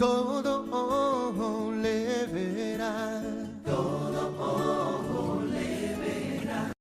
Todo ojo le verá. Todo ojo le verá.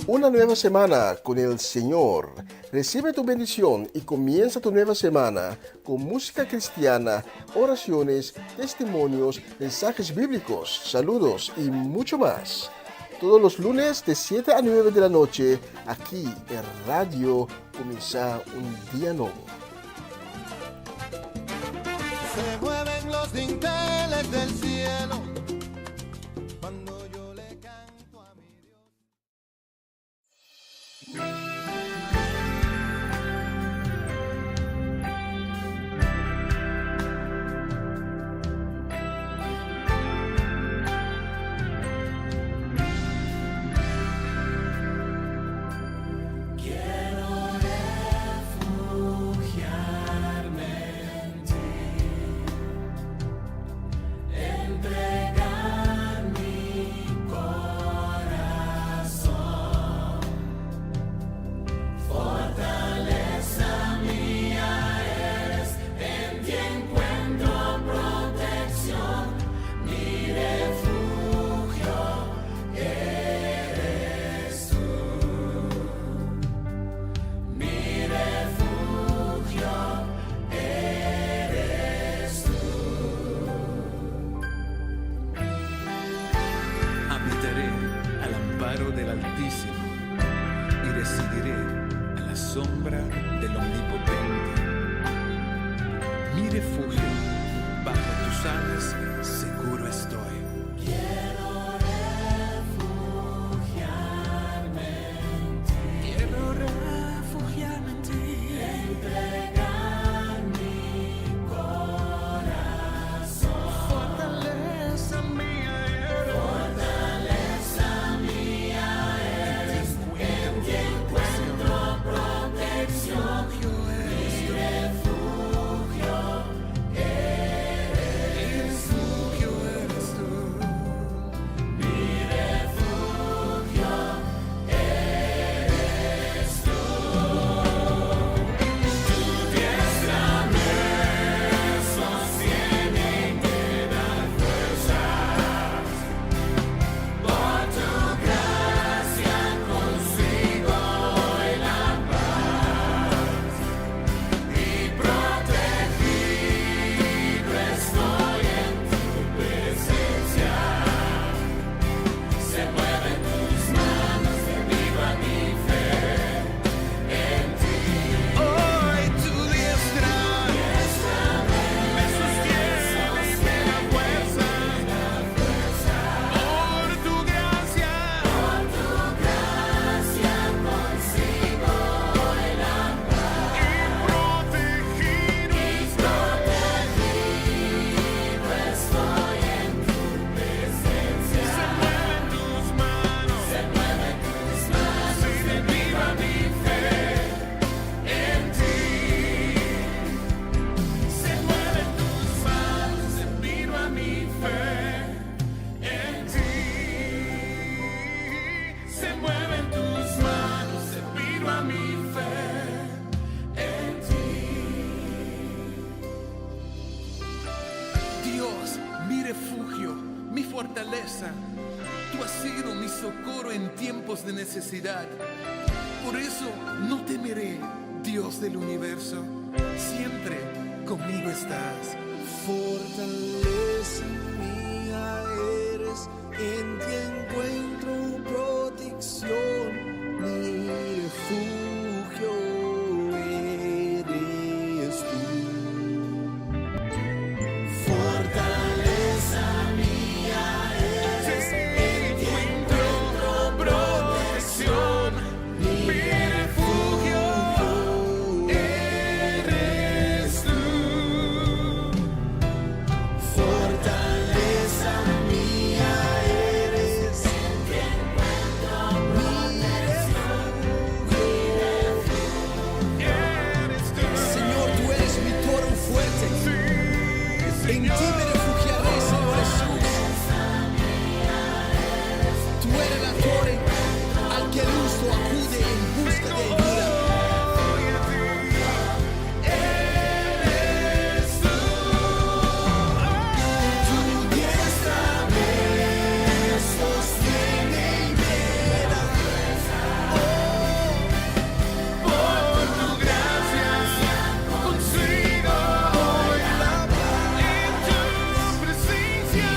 Una nueva semana con el Señor. Recibe tu bendición y comienza tu nueva semana con música cristiana, oraciones, testimonios, mensajes bíblicos, saludos y mucho más. Todos los lunes de 7 a 9 de la noche, aquí en Radio Comienza un Día Nuevo. Se mueven los dinteles del cielo cuando yo le canto a mi Dios. Del Altísimo y residiré a la sombra del Omnipotente. Mi refugio, bajo tus alas, seguro estoy. Quiero refugiarme en ti. Quiero refugiarme en ti. Entregar mi corazón. Fortaleza mía eres. Fortaleza fortaleza. Tú has sido mi socorro en tiempos de necesidad. Por eso no temeré, Dios del universo. Siempre conmigo estás. Fortaleza mía eres, en ti encuentro protección, mi refugio eres tú. Fortaleza mía eres, en ti encuentro protección, mi refugio eres tú. Fortaleza mía eres, Señor, tú eres mi torre fuerte. En ti me refugiaré, Señor Jesús. Tú eres la torre al que el justo acude en busca de ayuda. Tu diestra me sostiene y me da. Por tu gracia consigo hoy la paz. En tu presencia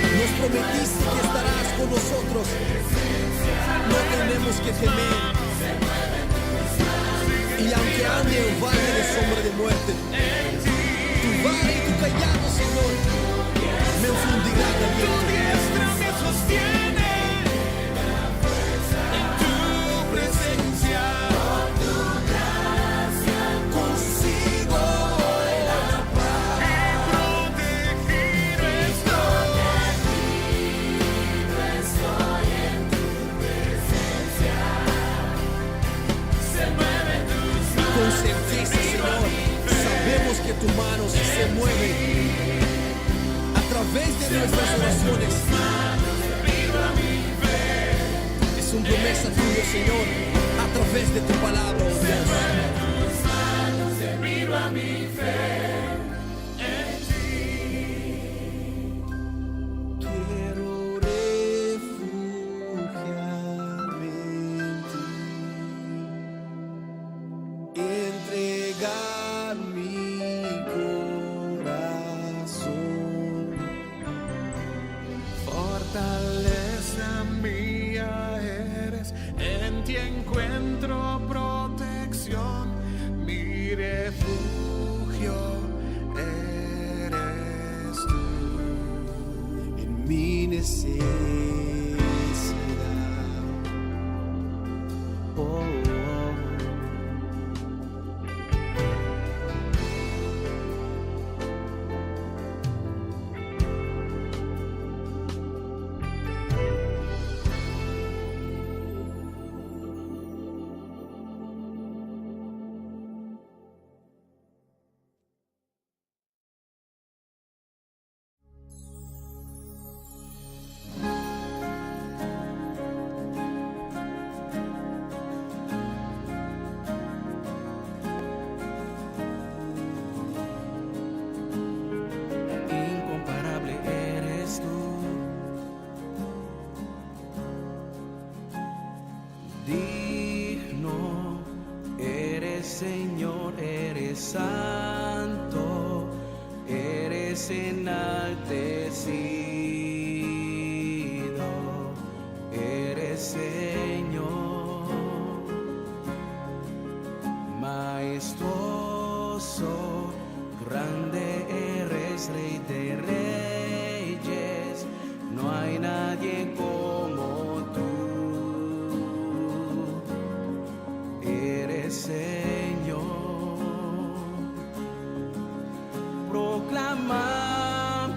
Nos prometiste que estarás con nosotros. No tenemos que temer. Y aunque ande en valle de sombra de muerte, tu vara y tu callado, Señor, me infundirán tu aliento. diestra me sostiene. En tu presencia Consigo la paz. protegido estoy. Con certeza, Señor, sabemos que tu mano se mueve a través de nuestras oraciones. Es una promesa tuya, Señor, a través de tu palabra, oh Dios. Quiero refugiarme en ti, entregar mi corazón. Fortaleza mía eres, en ti encuentro protección, mi refugio eres tú. En mi necesidad. Oh, oh. Incomparable eres tú, digno eres, Señor, eres santo, eres enaltecido, eres Señor, majestuoso, grande eres, Rey de reyes, no hay nadie como tú. Eres Señor. Proclamamos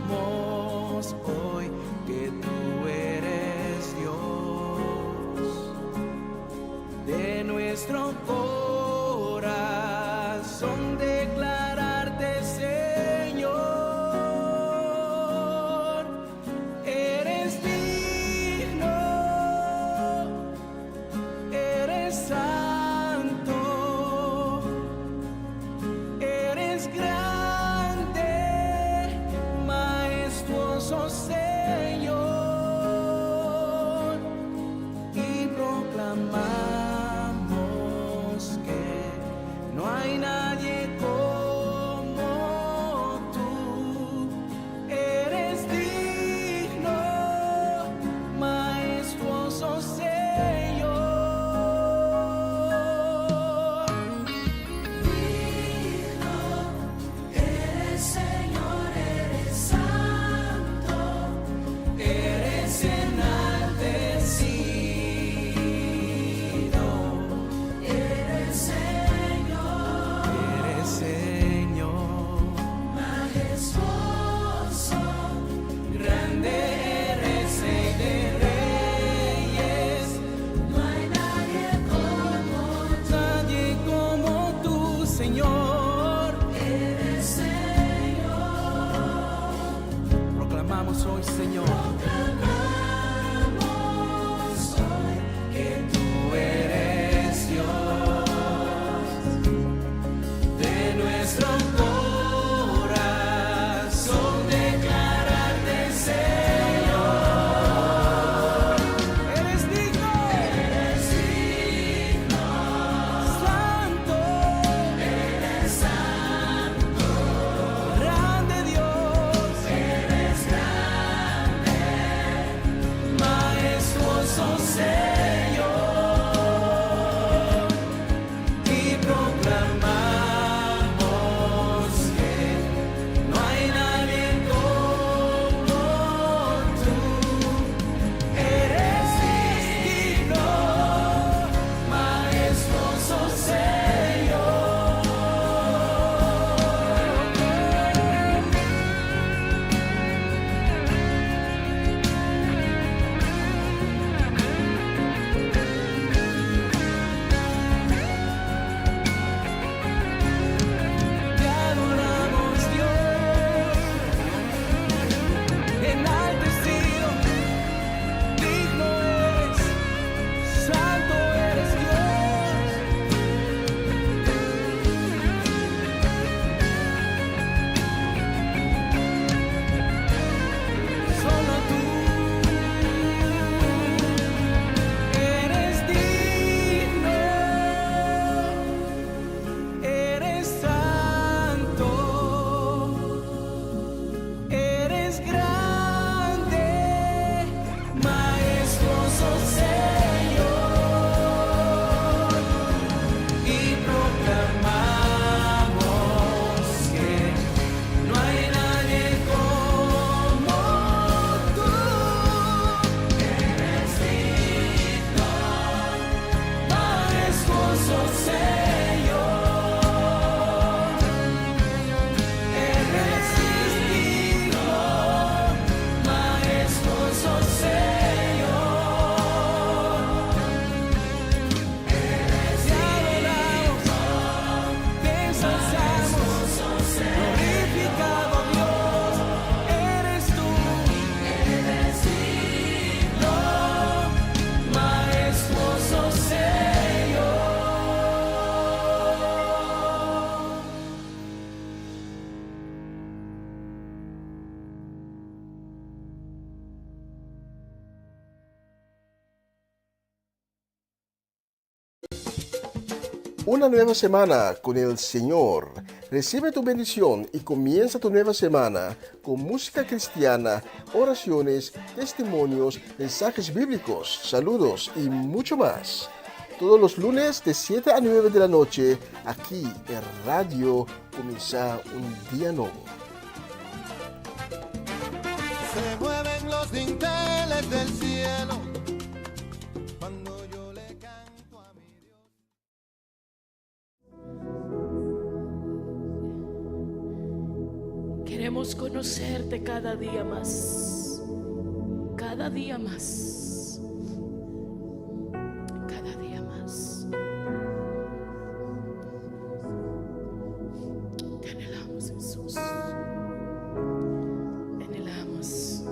Una nueva semana con el Señor. Recibe tu bendición y comienza tu nueva semana con música cristiana, oraciones, testimonios, mensajes bíblicos, saludos y mucho más. Todos los lunes de 7 a 9 de la noche, aquí en Radio Comienza un Día Nuevo. Se mueven los dinteles del cielo cuando yo le canto a mi Dios. Queremos conocerte cada día más, cada día más, cada día más. Te anhelamos, Jesús. Te anhelamos.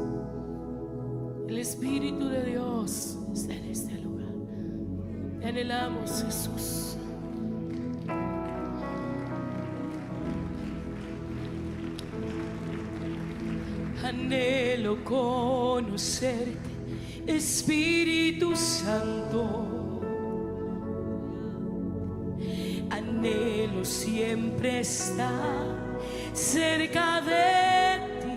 El Espíritu de Dios está en este lugar. Te anhelamos, Jesús. Anhelo conocerte, Espíritu Santo. Anhelo siempre estar cerca de ti.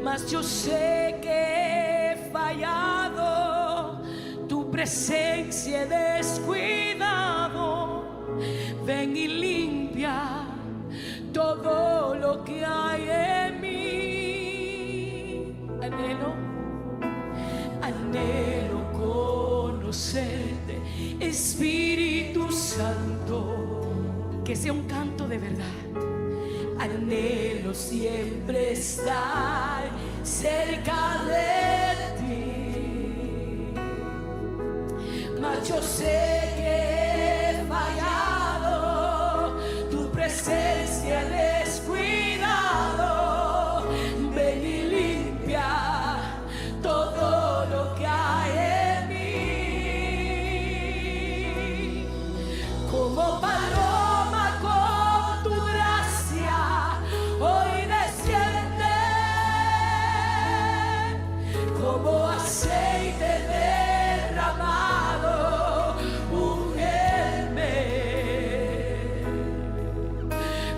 Mas yo sé que he fallado, tu presencia he descuidado. Ven y limpia todo lo que hay en mí. Anhelo conocerte, Espíritu Santo, que sea un canto de verdad. Anhelo siempre estar cerca de ti, mas yo sé que he fallado, tu presencia he descuidado. Ven y limpia todo lo que hay en mí. Como paloma con tu gracia hoy desciende, como aceite derramado, úngeme.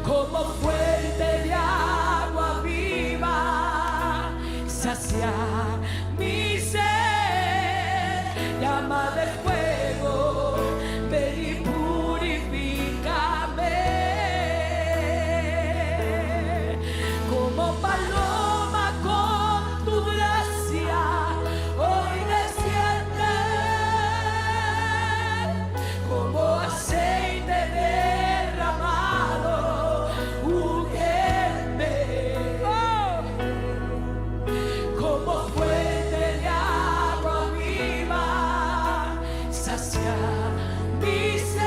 Como fuente de agua viva, sacia mi sed. Llama de fuego, ven y purifícame. Como paloma con tu gracia hoy desciende, como aceite derramado, úngeme. Como fuente de agua viva, sacia mi sed.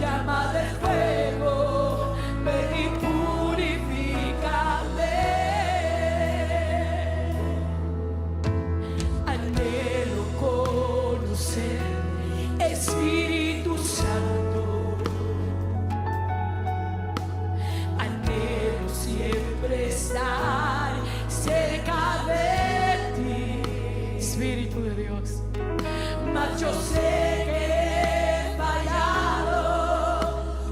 Llama del fuego, ven y purifícame. Anhelo conocer, Espíritu Santo. Anhelo siempre estar cerca de ti, Espíritu de Dios. Mas yo sé que he fallado,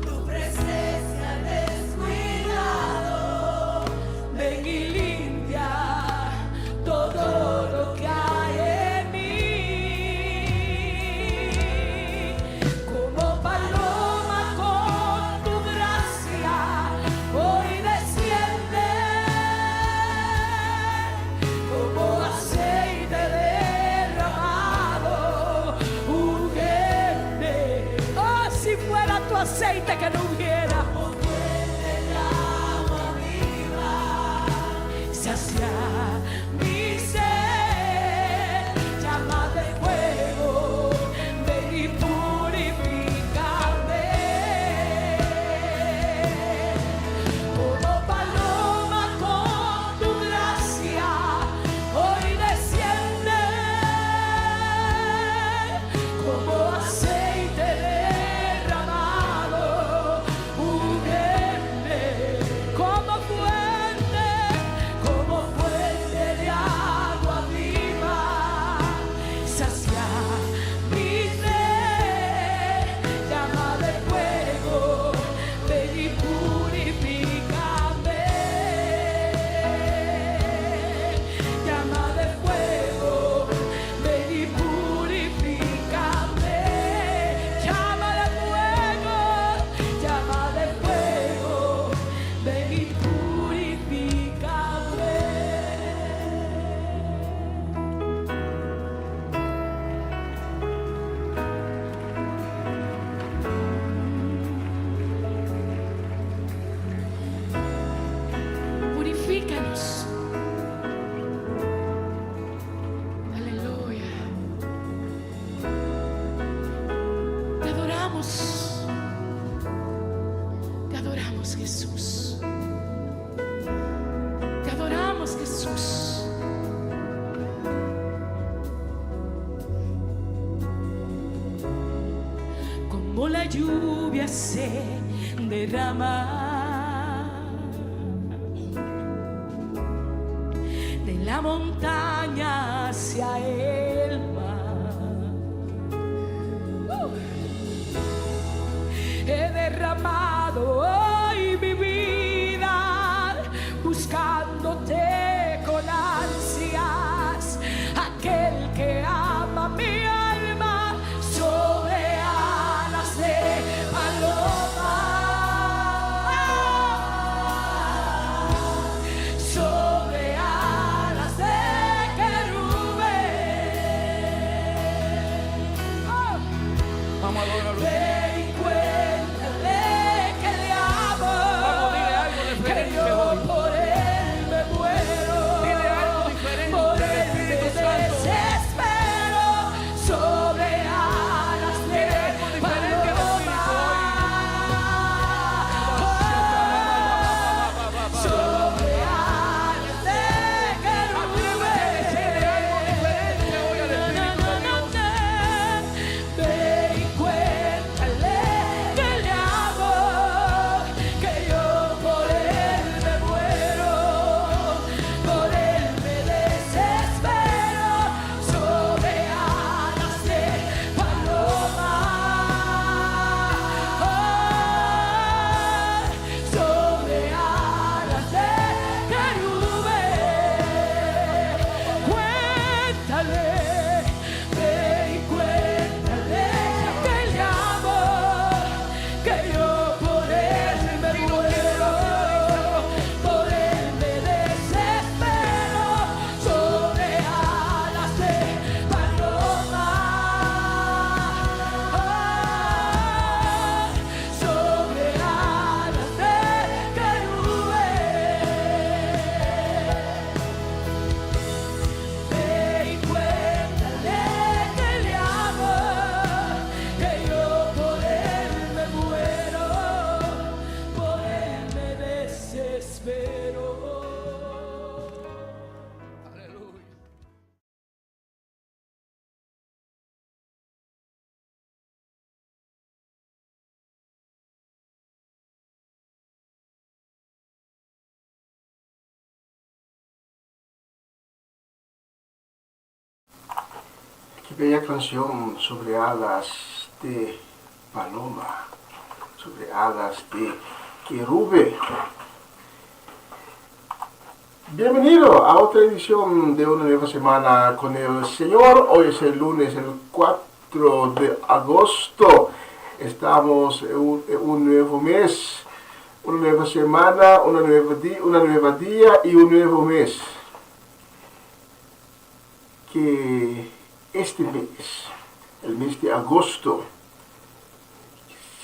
tu presencia he descuidado. Ven y limpia todo lo que hay en mí. Como paloma con tu gracia hoy desciende, como aceite derramado, úngeme. Oh, si fuera tu aceite que no ungiera. Como fuente de agua viva, sacia mi sed. Llama de fuego, ven y purifícame. Como paloma con tu gracia hoy desciende, como aceite derramado, úngeme. Como fuente lluvia se derrama de la montaña hacia el mar. He derramado hoy mi vida buscándote con ansias, aquel que ama mi alma sobre alas de paloma, sobre alas de querubín. Vamos a adorarlo. Ve y cuéntale que le amo, Vamos, dile algo que diferente yo hoy. por él me muero, Dile algo diferente por del él me Espíritu Santo. desespero, sobre alas de Dile algo diferente al Espíritu hoy. sobre alas de Atrévete a decirle algo diferente hoy al Espíritu de Dios. Ve y cuéntale que le amo, que yo por él me muero, por él me desespero, sobre alas de paloma, sobre alas de querubín. Cuéntale, ve y cuéntale que le amo, que yo por él me muero, por él me desespero, sobre alas de paloma, sobre alas de querubín. Ve y cuéntale que le amo, que yo por él me muero, por él me desespero. Aleluya. Qué bella canción sobre alas de paloma, sobre alas de querube. Bienvenido a otra edición de una nueva semana con el Señor. Hoy es el lunes, el 4 de agosto. Estamos en un nuevo mes, una nueva semana, una nueva día y un nuevo mes. Que este mes, el mes de agosto,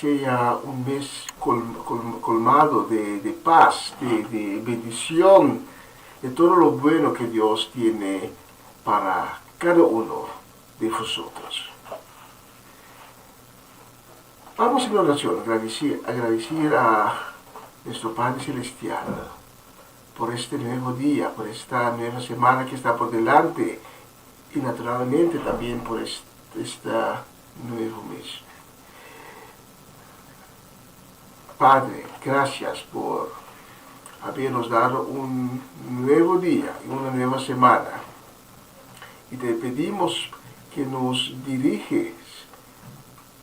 sea un mes colmado de paz, de bendición, de todo lo bueno que Dios tiene para cada uno de vosotros. Vamos en oración, agradecer a nuestro Padre Celestial por este nuevo día, por esta nueva semana que está por delante y naturalmente también por este nuevo mes. Padre, gracias por habernos dado un nuevo día y una nueva semana. Y te pedimos que nos diriges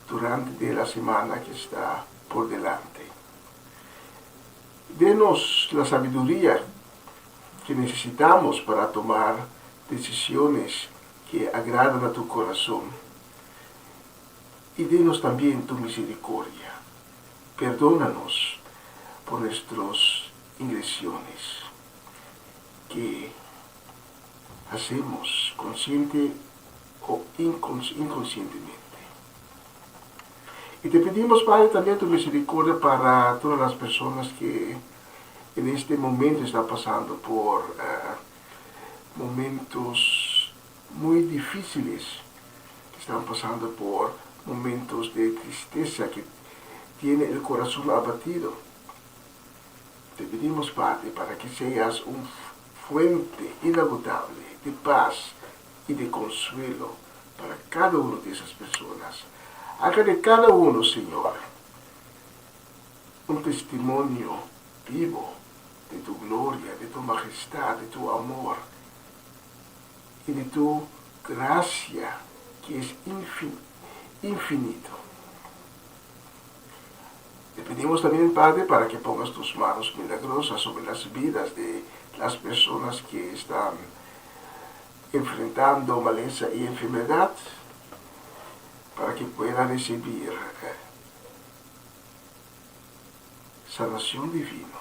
durante la semana que está por delante. Denos la sabiduría que necesitamos para tomar decisiones que agradan a tu corazón. Y denos también tu misericordia. Perdónanos por nuestras ingresiones que hacemos consciente o inconscientemente. Y te pedimos, Padre, también tu misericordia para todas las personas que en este momento están pasando por momentos muy difíciles, que están pasando por momentos de tristeza, que tiene el corazón abatido. Te pedimos, Padre, para que seas un fuente inagotable de paz y de consuelo para cada una de esas personas, Haga de cada uno, Señor, un testimonio vivo de tu gloria, de tu majestad, de tu amor y de tu gracia, que es infinito. Te pedimos también, Padre, para que pongas tus manos milagrosas sobre las vidas de las personas que están enfrentando maleza y enfermedad, para que puedan recibir sanación divina,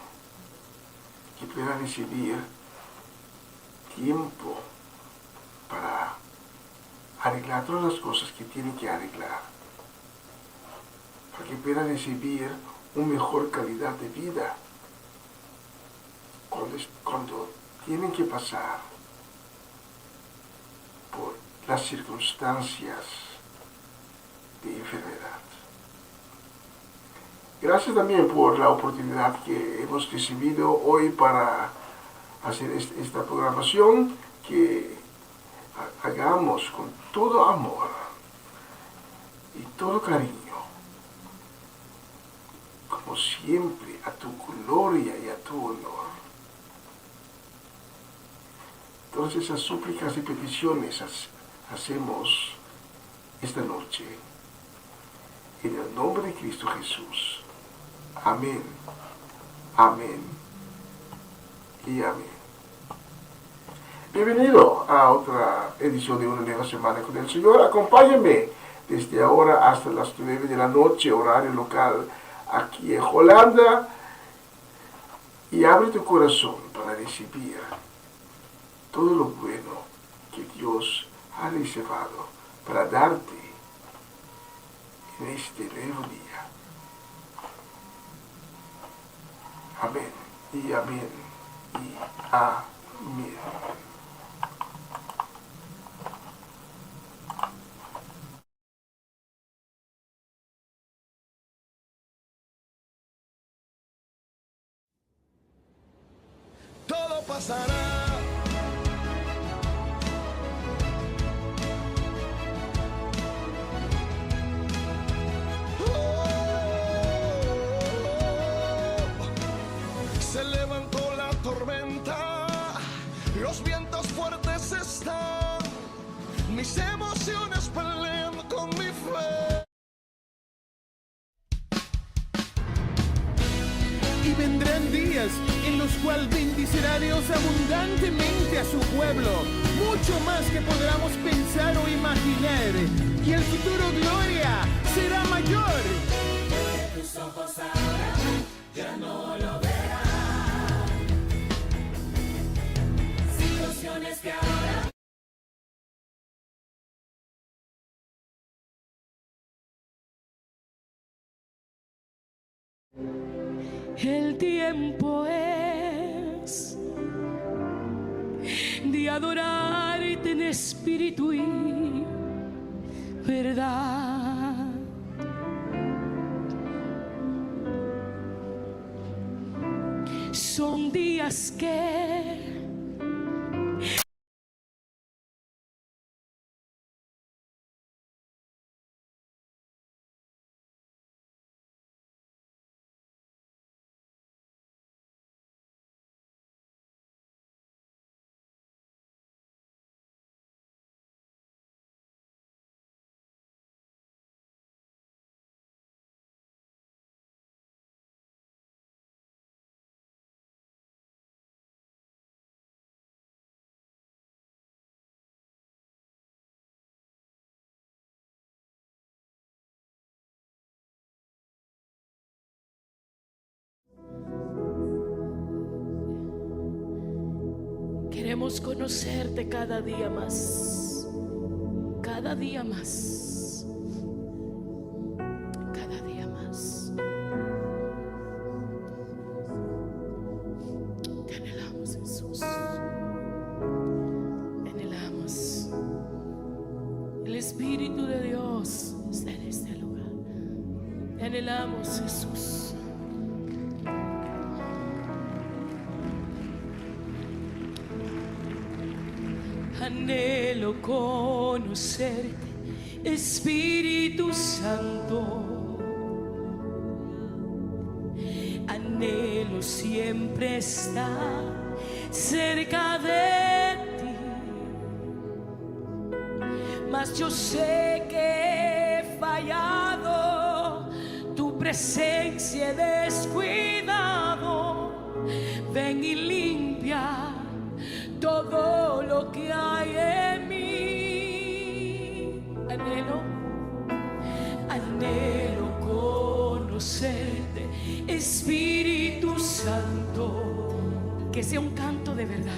que puedan recibir tiempo para arreglar todas las cosas que tienen que arreglar, para que puedan recibir una mejor calidad de vida cuando tienen que pasar por las circunstancias de enfermedad. Gracias también por la oportunidad que hemos recibido hoy para hacer esta programación, que hagamos con todo amor y todo cariño, como siempre, a tu gloria y a tu honor. Todas esas súplicas y peticiones hacemos esta noche en el nombre de Cristo Jesús. Amén, amén y amén. Bienvenido a otra edición de Una Nueva Semana con el Señor. Acompáñenme desde ahora hasta las 9 de la noche, horario local, aquí en Holanda, y abre tu corazón para recibir todo lo bueno que Dios ha reservado para darte en este nuevo día. Amén y amén y amén. Todo pasará. Se levantó la tormenta, los vientos fuertes están, mis emociones pelean con mi fe. Y vendrán días en los cuales bendecirá Dios abundantemente a su pueblo, mucho más que podamos pensar o imaginar, y el futuro gloria será mayor. Tus ojos ahora ya no lo verán, situaciones que ahora El tiempo es de adorarte en espíritu y verdad. Son días que queremos conocerte cada día más, cada día más, cada día más. Te anhelamos, Jesús. Te anhelamos. El Espíritu de Dios está en este lugar. Te anhelamos, Jesús. Anhelo conocerte Espíritu Santo. Anhelo siempre estar cerca de ti, mas yo sé que he fallado, tu presencia he descuidado. Ven y limpia todo lo que hay en mí. Anhelo conocerte, Espíritu Santo, que sea un canto de verdad.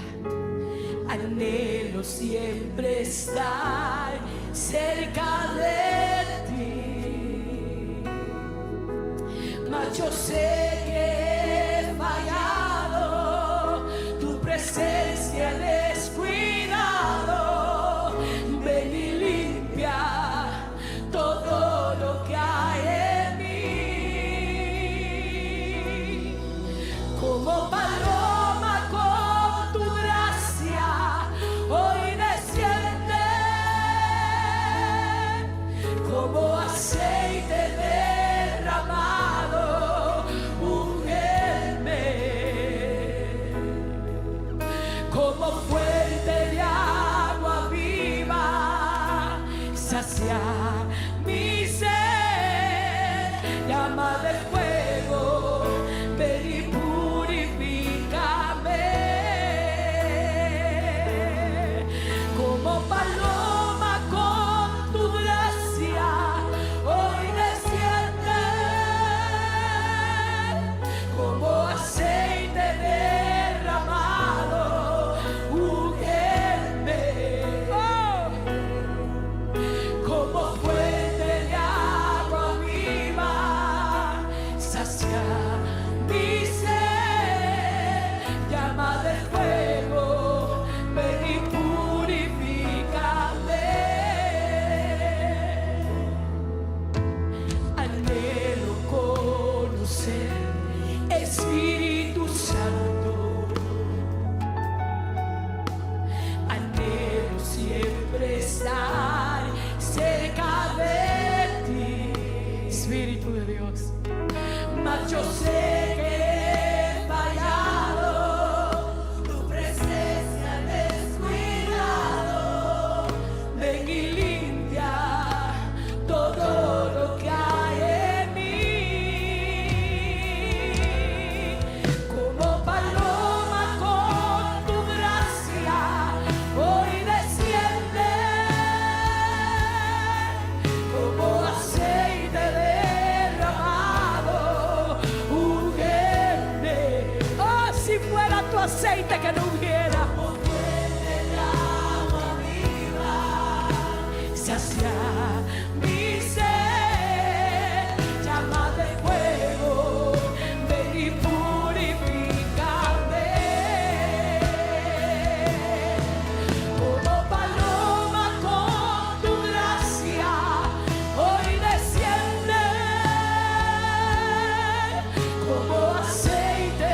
Anhelo siempre estar cerca de ti, mas yo sé que he fallado, tu presencia he descuidado. Ven y limpia todo lo que hay en mí. Como paloma con tu gracia hoy desciende, como aceite derramado, úngeme, como fuente de agua viva, sacia mi sed. Llama de fuego, ven y purifícame. Como paloma con tu gracia hoy desciende, como aceite derramado, úngeme, como fuente de agua viva, sacia mi sed. Llama de fuego, ven y purifícame. Anhelo conocer, Espíritu Santo. Anhelo siempre estar cerca de ti, Espíritu de Dios. Mas yo sé que he fallado, tu presencia he descuidado. Ven y limpia todo lo que hay en mí. Como paloma con tu gracia hoy desciende, como aceite derramado, úngeme. Oh, si fuera tu aceite que no hubiera, como fuente de agua viva, sacia mi sed. Llama de fuego, ven y purifícame. Como paloma con tu gracia hoy desciende, como aceite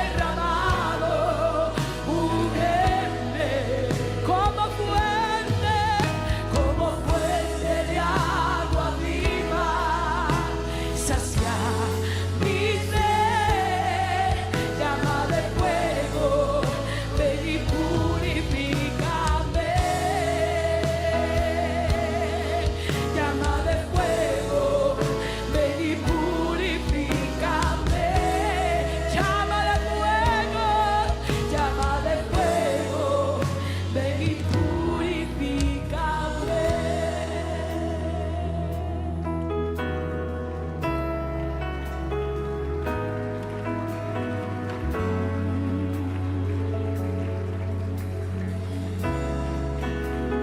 derramado, úngeme, como fuente de agua viva, sacia mi sed. Llama de fuego, ven y purifícame. Llama de fuego, ven y purifícame. Llama de fuego, ven y purifícame.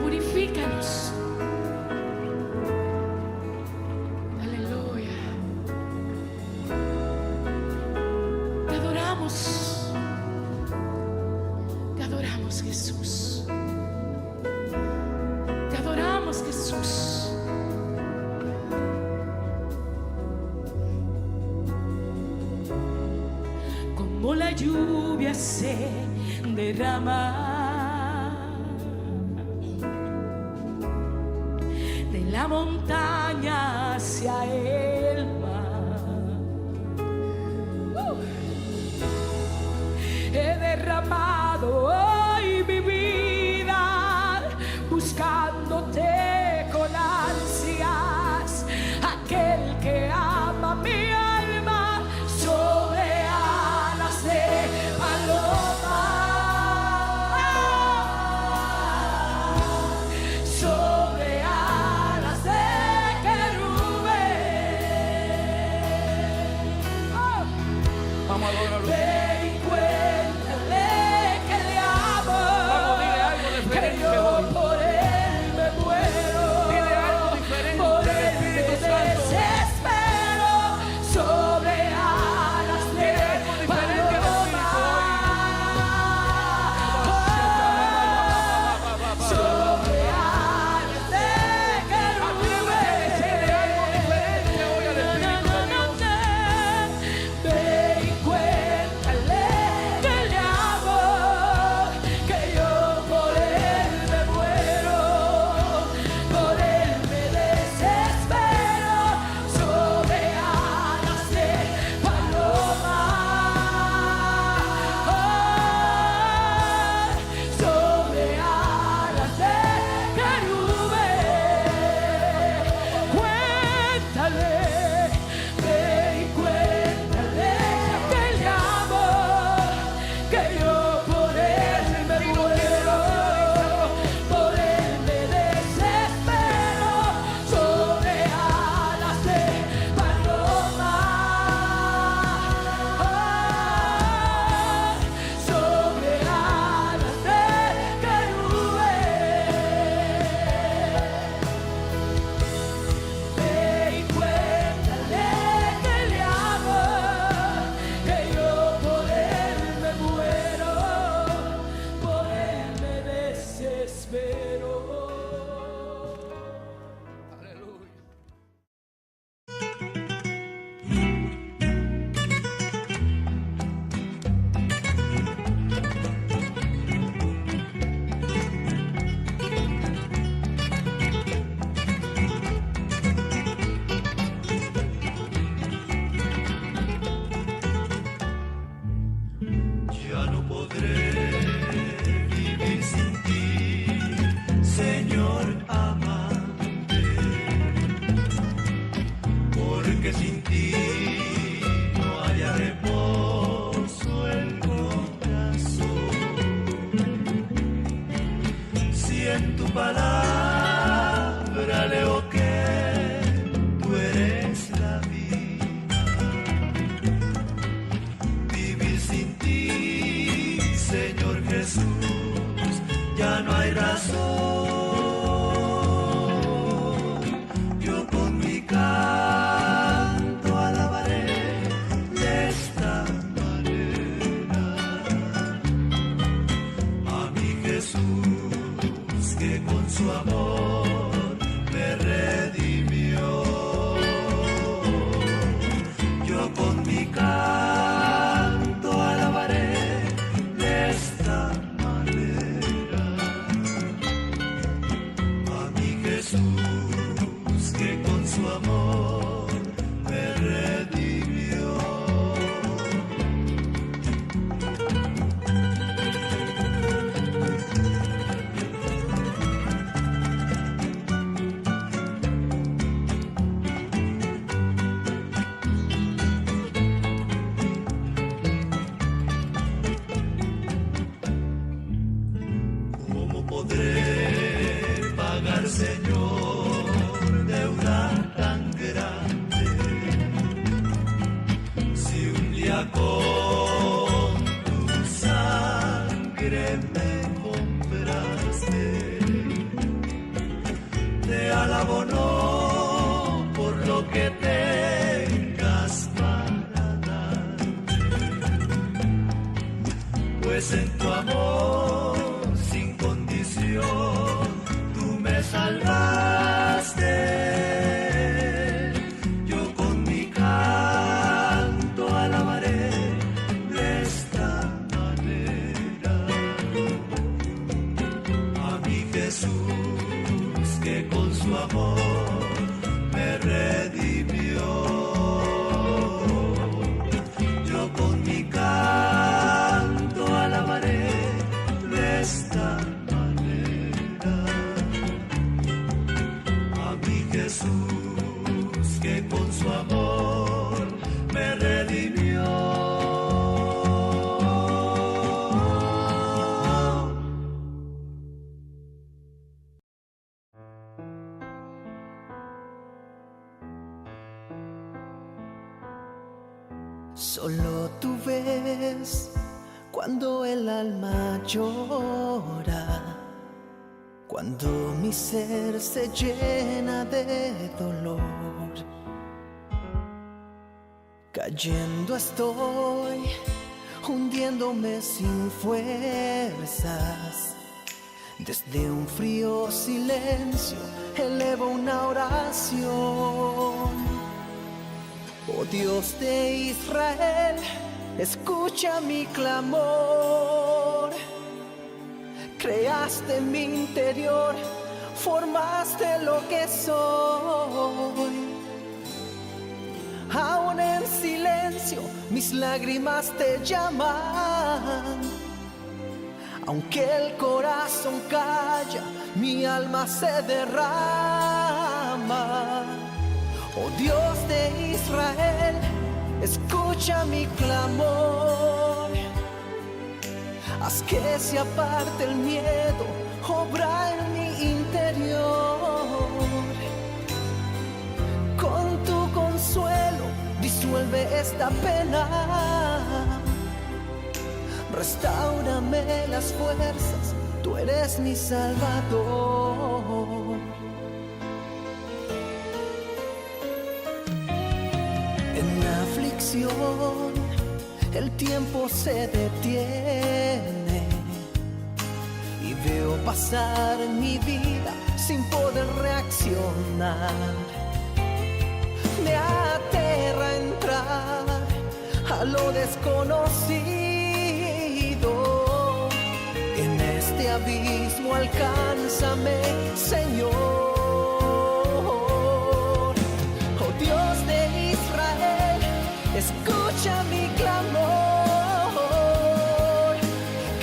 Purifícanos. Aleluya. Te adoramos. Te adoramos, Jesús. Te adoramos, Jesús. Como la lluvia se derrama la montaña hacia el mar. He derramado hoy mi vida buscándote con ansias, aquel que ama mi alma sobre alas de paloma, sobre alas de querubín. Vamos a adorarlo. Ve y cuéntale que le amo, Vamos, dile algo que diferente yo hoy. por él me muero, Dile algo diferente por al él me Espíritu Santo. desespero, sobre alas de Dile algo diferente al Espíritu paloma, sobre alas de Atrévete a decirle algo diferente hoy al Espíritu de Dios. Ve y cuéntale que le amo, que yo por él me muero, por él me desespero, sobre alas de paloma, sobre alas de querubín. Cuéntale, ve y cuéntale que le amo, que yo por él me muero, por él me desespero, sobre alas de paloma, sobre alas de querubín. Ve y cuéntale que le amo, que yo por él me muero, por él me desespero. Aleluya. Ya no podré vivir sin ti, Señor amante, porque sin ti no haya reposo el corazón. Si en tu palabra leo que tú eres la vida, vivir sin ti, Señor Jesús, ya no hay razón. Yo con mi canto alabaré de esta manera a mi Jesús, que con su amor me redimió. Yo con mi canto alabaré de esta manera a mi Jesús, que con su amor me redimió. ¿Cómo podré pagar, Señor, deuda tan grande? Si un día con tu sangre me compraste, te alabo no por lo que tengas para dar, pues en tu amor sin condición tú me salvaste. Yo con mi canto alabaré de esta manera a mi Jesús, que con su amor Solo tú ves cuando el alma llora, cuando mi ser se llena de dolor. Cayendo estoy, hundiéndome sin fuerzas. Desde un frío silencio elevo una oración. Oh Dios de Israel, escucha mi clamor. Creaste mi interior, formaste lo que soy. Aún en silencio mis lágrimas te llaman. Aunque el corazón calla, mi alma se derrama. Oh Dios de Israel, escucha mi clamor. Haz que se aparte el miedo, obra en mi interior. Con tu consuelo, disuelve esta pena. Restáurame las fuerzas, tú eres mi Salvador. En la aflicción, el tiempo se detiene y veo pasar mi vida sin poder reaccionar. Me aterra entrar a lo desconocido. En este abismo alcánzame, Señor. Oh Dios de Israel, escucha mi clamor.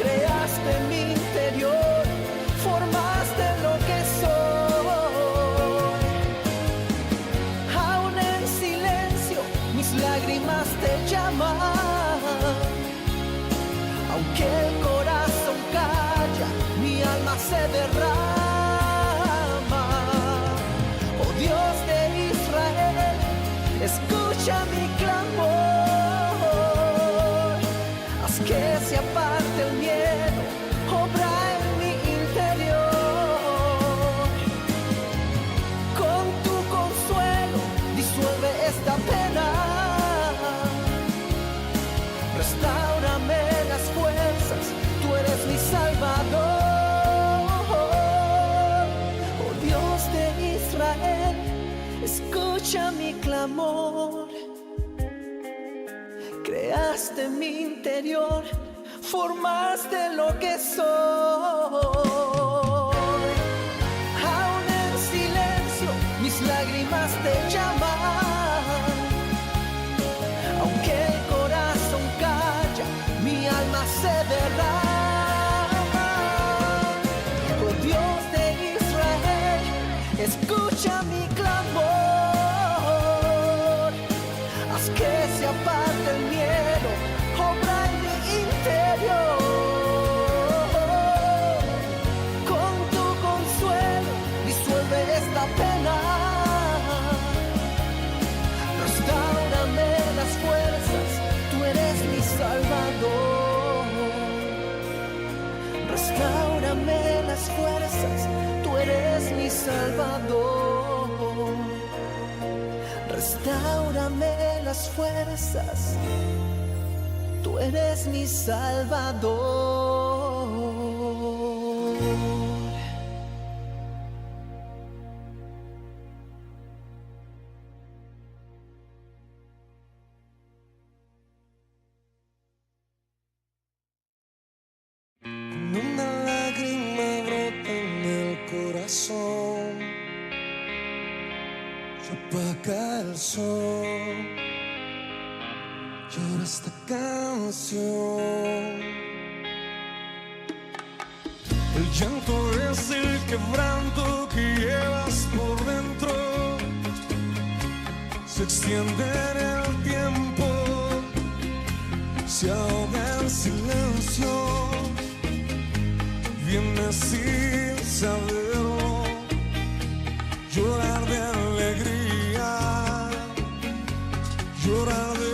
Creaste mi interior, formaste lo que soy. Aún en silencio mis lágrimas te llaman. Aunque el corazón calla, mi alma se derrama. Oh Dios de Israel, escucha mi clamor. Haz que se aparte el miedo, obra en mi interior. Con tu consuelo, disuelve esta pena. Restáurame las fuerzas, tú eres mi Salvador. Oh Dios de Israel, escucha mi clamor. Creaste mi interior, formaste lo que soy. Aún en silencio mis lágrimas te llaman. Aunque el corazón calla, mi alma se derrama. Oh Dios de Israel, escucha mi clamor. Haz que se aparte el miedo, obra en mi interior. Con tu consuelo, disuelve esta pena. Restáurame las fuerzas, tú eres mi Salvador. Restáurame las fuerzas, tú eres mi Salvador. Restáurame las fuerzas, tú eres mi Salvador. Una lágrima brota en el corazón, se apaga el sol, llora esta canción. El llanto es el quebranto que llevas por dentro, se extiende en el tiempo, se ahoga en silencio. Viene sin saberlo, llorar de alegría, llorar de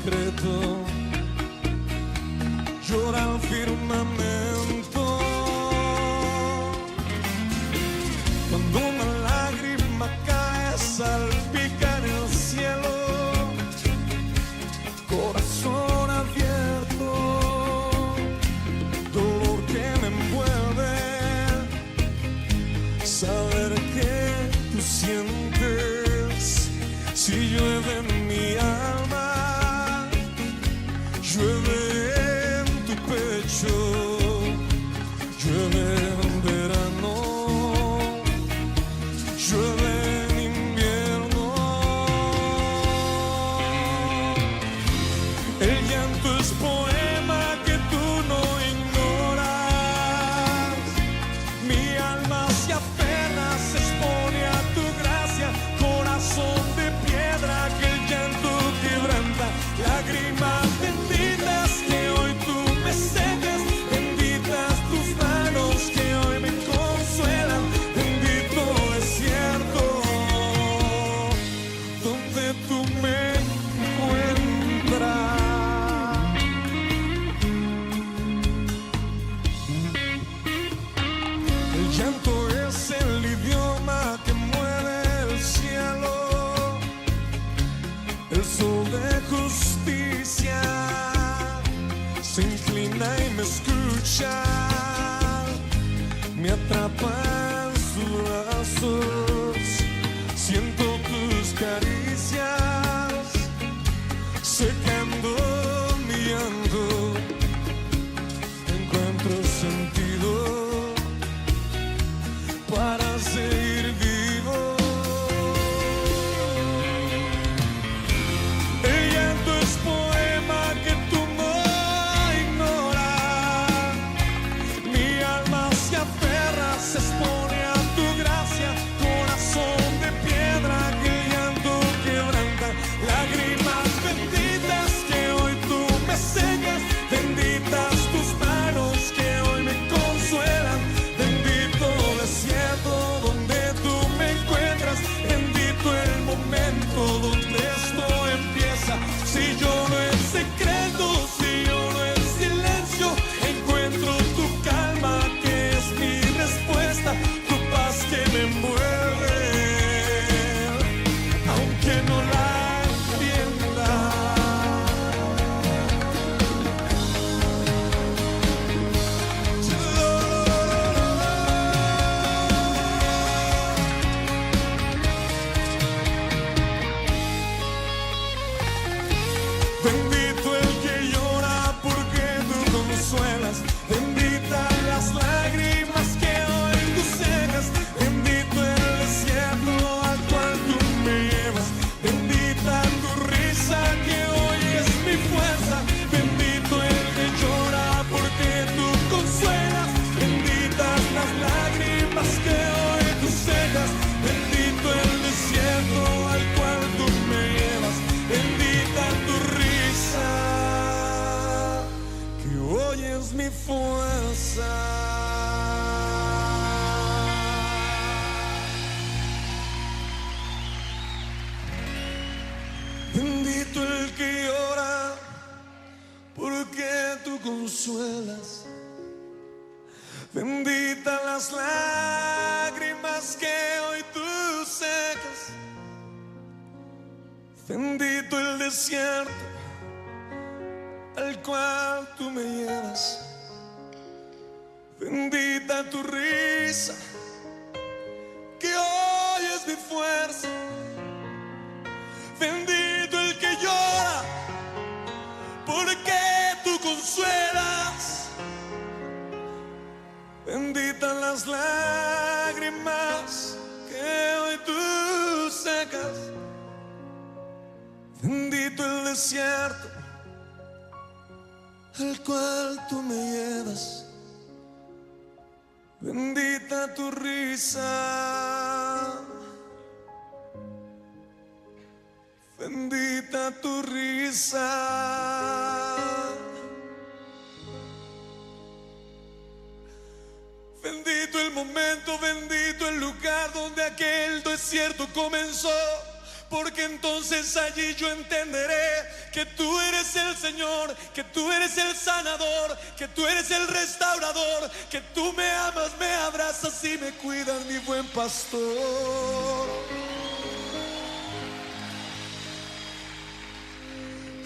secreto llora el firmamento. Cuando una lágrima cae, salpica en el cielo. Corazón abierto, dolor que me envuelve. Saber que tú sientes si llueve en mi alma, llueve en tu pecho, llueve en verano, llueve en invierno. El llanto es poema que tú no ignoras. Mi alma se aferra, se expone a tu gracia. Corazón de piedra que el llanto quebranta. Lágrimas benditas que hoy tú me secas. Benditas tus manos que hoy me consuelan. Bendito desierto donde tú me encuentras. El llanto es el idioma que mueve el cielo. El sol de justicia se inclina y me escucha. Me atrapa en sus brazos. Siento tus caricias secando mi llanto. Encuentro sentido para seguir vivo. El llanto es poema que tú no ignoras. Mi alma se aferra, se expone a tu gracia. Corazón de piedra que el llanto quebranta. Lágrimas benditas que hoy tú me secas. Benditas tus manos que hoy me consuelan. Bendito desierto donde tú me encuentras. Bendito el momento donde esto empieza. Si lloro en secreto, si lloro en silencio, encuentro tu calma que es mi respuesta. Tu paz que me envuelve, aunque no la entienda. Bendito el que llora porque tú consuelas. Bendita las lágrimas que hoy tú secas. Bendito el desierto al cual tú me llevas. Bendita tu risa que hoy es mi fuerza. Bendito el que llora porque tú consuelas. Benditas las lágrimas que hoy tú secas. Bendito el desierto al cual tú me llevas. Bendita tu risa que hoy es mi fuerza. Bendito el que llora porque tú consuelas. Bendita las lágrimas que hoy tú secas. Bendito el desierto al cual tú me llevas. Bendita tu risa que hoy es mi fuerza. Bendito el que llora porque tú consuelas. Bendita las lágrimas que hoy tú secas. Bendito el desierto al cual tú me llevas. Bendita tu risa. Bendita tu risa. Bendito el momento, bendito el lugar donde aquel desierto comenzó. Porque entonces allí yo entenderé que tú eres el Señor, que tú eres el sanador, que tú eres el restaurador, que tú me amas, me abrazas y me cuidas, mi buen pastor.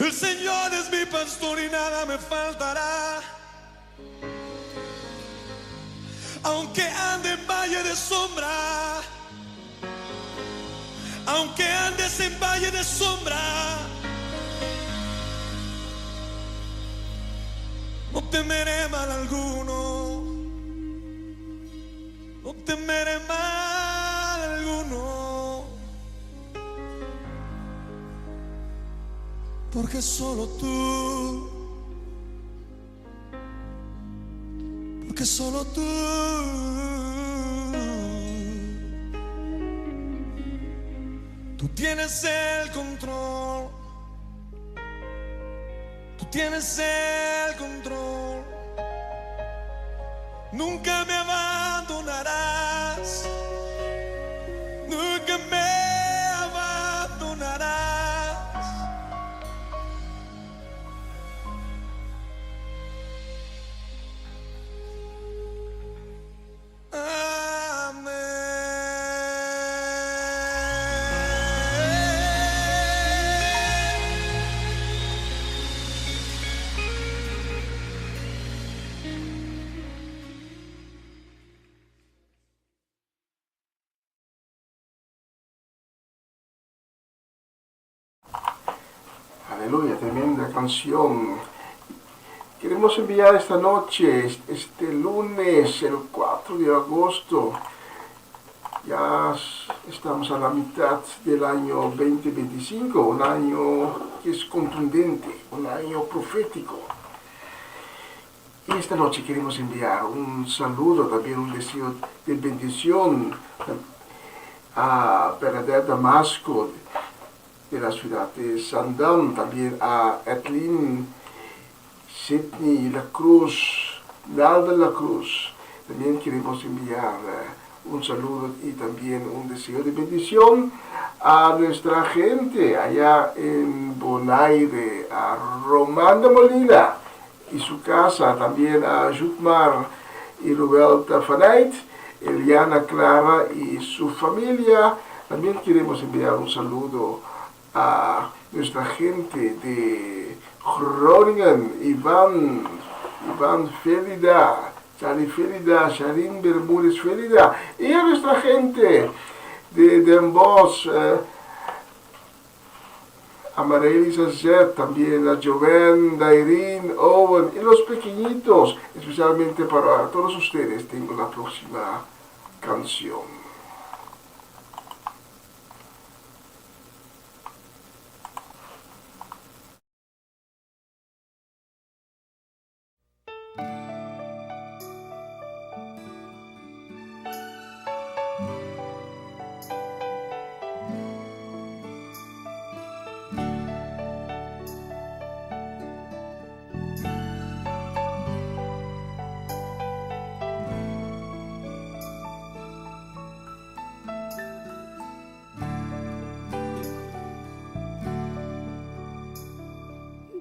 El Señor es mi pastor y nada me faltará. Aunque ande en valle de sombra, aunque andes en valle de sombra, no temeré mal alguno, no temeré mal alguno, porque solo tú, porque solo tú tienes el control, tú tienes el control. Nunca me abandonarás, nunca me abandonarás. Aleluya, tremenda canción. Queremos enviar esta noche, este lunes, el 4 de agosto. Ya estamos a la mitad del año 2025, un año que es contundente, un año profético. Y esta noche queremos enviar un saludo, también un deseo de bendición a Bernadette Damasco, de la ciudad de Sandam, también a Etlin, Sidney La Cruz, Nalda La Cruz. También queremos enviar un saludo y también un deseo de bendición a nuestra gente allá en Bonaire, a Román de Molina y su casa, también a Jutmar y Rubel Tafanait, Eliana Clara y su familia. También queremos enviar un saludo a nuestra gente de Groningen, Iván Felida, Charlie Felida, Sharin Bermúdez Felida, y a nuestra gente de Den Bosch, a Marelis Azet, también a Joven, Dairin, Owen, y los pequeñitos, especialmente para todos ustedes. Tengo la próxima canción.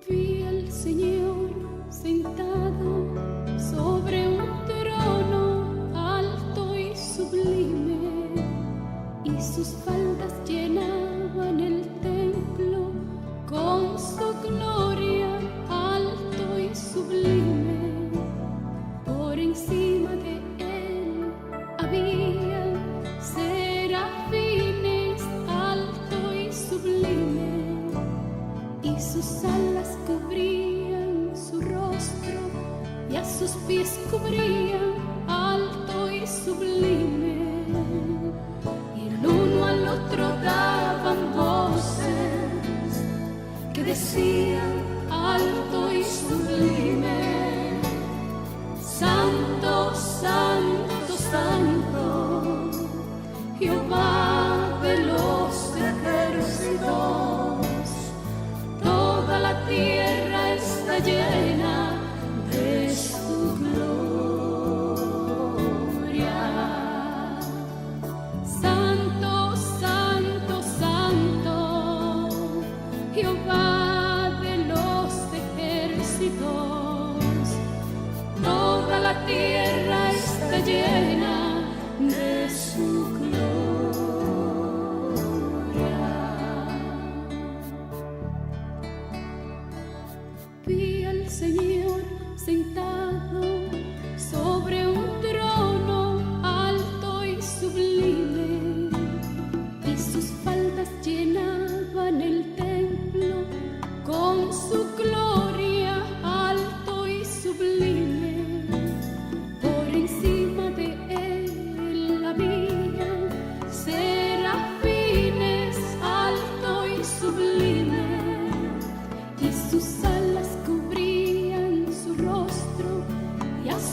Vi al Señor sentado sobre un trono alto y sublime, y sus faldas llenaban el templo con su gloria, alto y sublime. Por encima de él había serafines, alto y sublime, y sus alas cubrían su rostro y a sus pies cubrían, alto y sublime. Y el uno al otro daban voces que decían, alto y sublime, Santo, Santo, Santo, Jehová de los ejércitos. Toda la tierra está llena de su gloria. Santo, Santo, Santo, Jehová de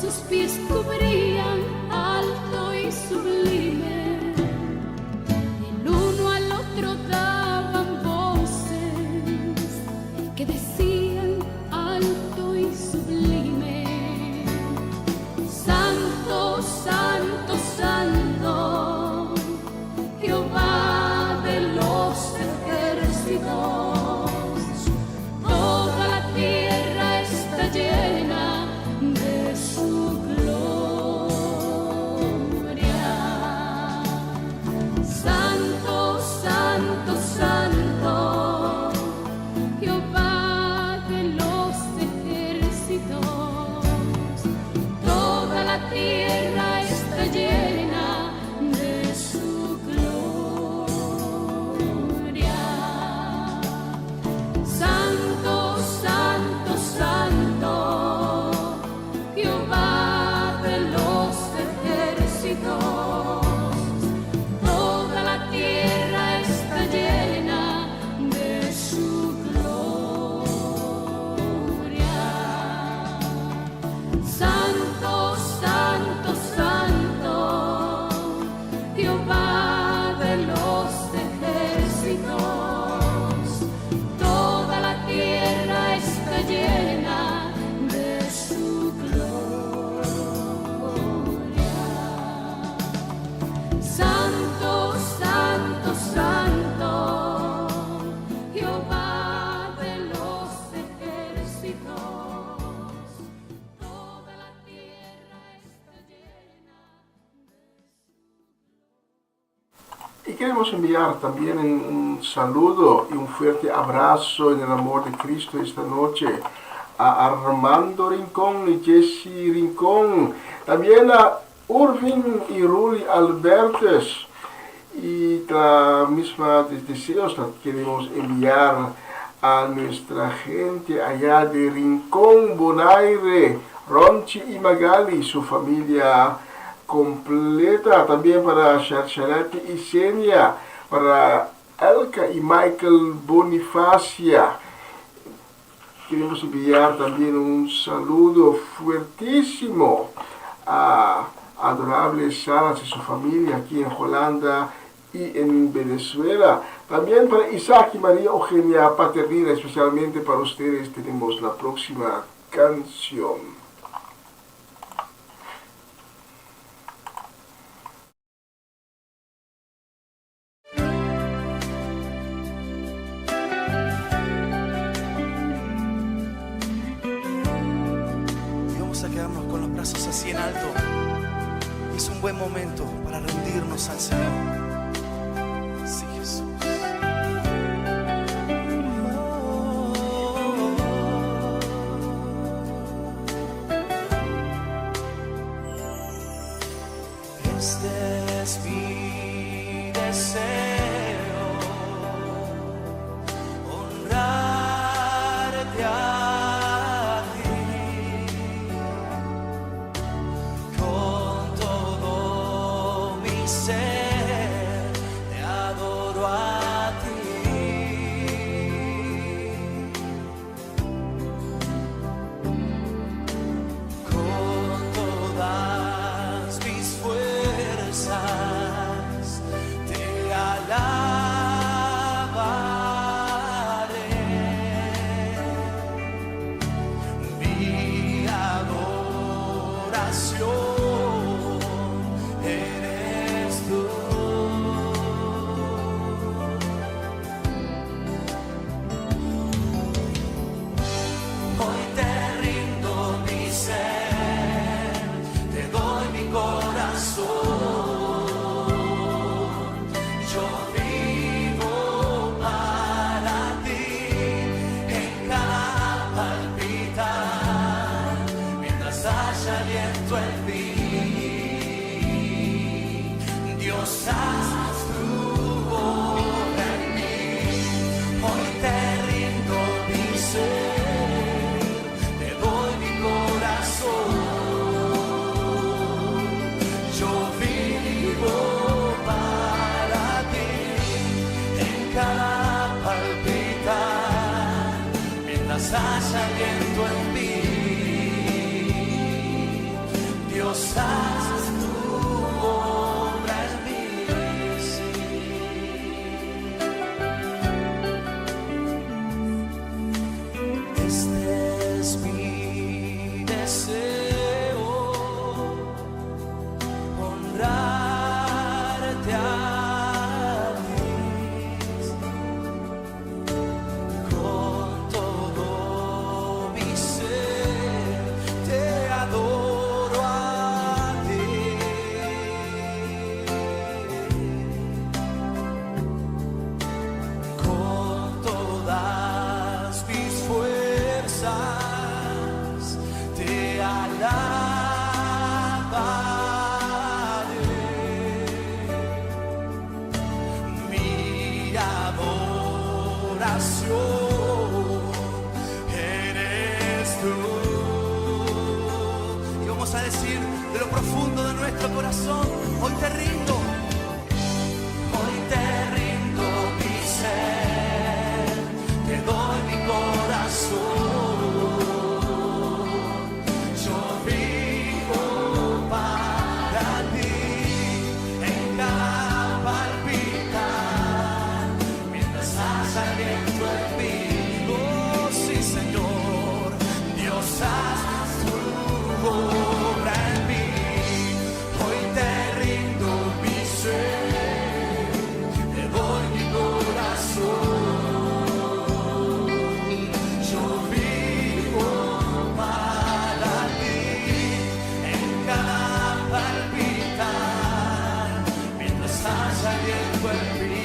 sus pies cubrían alto y sublime. El uno al otro daban voces que decían alto y sublime. Santo, santo, santo, Jehová de los ejércitos. Toda la tierra está llena de su gloria. Santo, santo, santo, Jehová de los ejércitos. Toda la tierra está llena de su gloria. Santo, santo, santo, Jehová de los ejércitos. Toda la tierra está llena de su gloria. Santo, santo, santo, Jehová de los ejércitos. Toda la tierra está llena de su gloria. Santo, santo, santo, Jehová de los ejércitos. Toda la tierra está llena Y queremos enviar también un saludo y un fuerte abrazo en el amor de Cristo esta noche a Armando Rincón y Jesse Rincón, también a Urvin y Ruli Albertes, y la misma deseos la queremos enviar a nuestra gente allá de Rincón, Bonaire, Ronchi y Magali, su familia completa, también para Charcharati y Senia, para Elka y Michael Bonifacia. Queremos enviar también un saludo fuertísimo a Adorable Salas y su familia aquí en Holanda y en Venezuela. También para Isaac y María Eugenia Paternina, especialmente para ustedes tenemos la próxima canción. Con los brazos así en alto. Es un buen momento para rendirnos al Señor. Sí, Jesús. Este es mi deseo, honrarte a te adoro a ti, con todas mis fuerzas te alabaré. Mi adoración haya aliento en mí. Mi adoración eres tú. Y vamos a decir de lo profundo de nuestro corazón: hoy te rindo. Hoy te rindo mi ser, te doy mi corazón. Yo vivo para ti en cada palpitar, mientras haya aliento en mí. Oh sí, Señor, Dios, haz tu obra en mí. Hoy te rindo mi ser, te doy mi corazón. Yo vivo para ti en cada palpitar, mientras haya aliento en mí.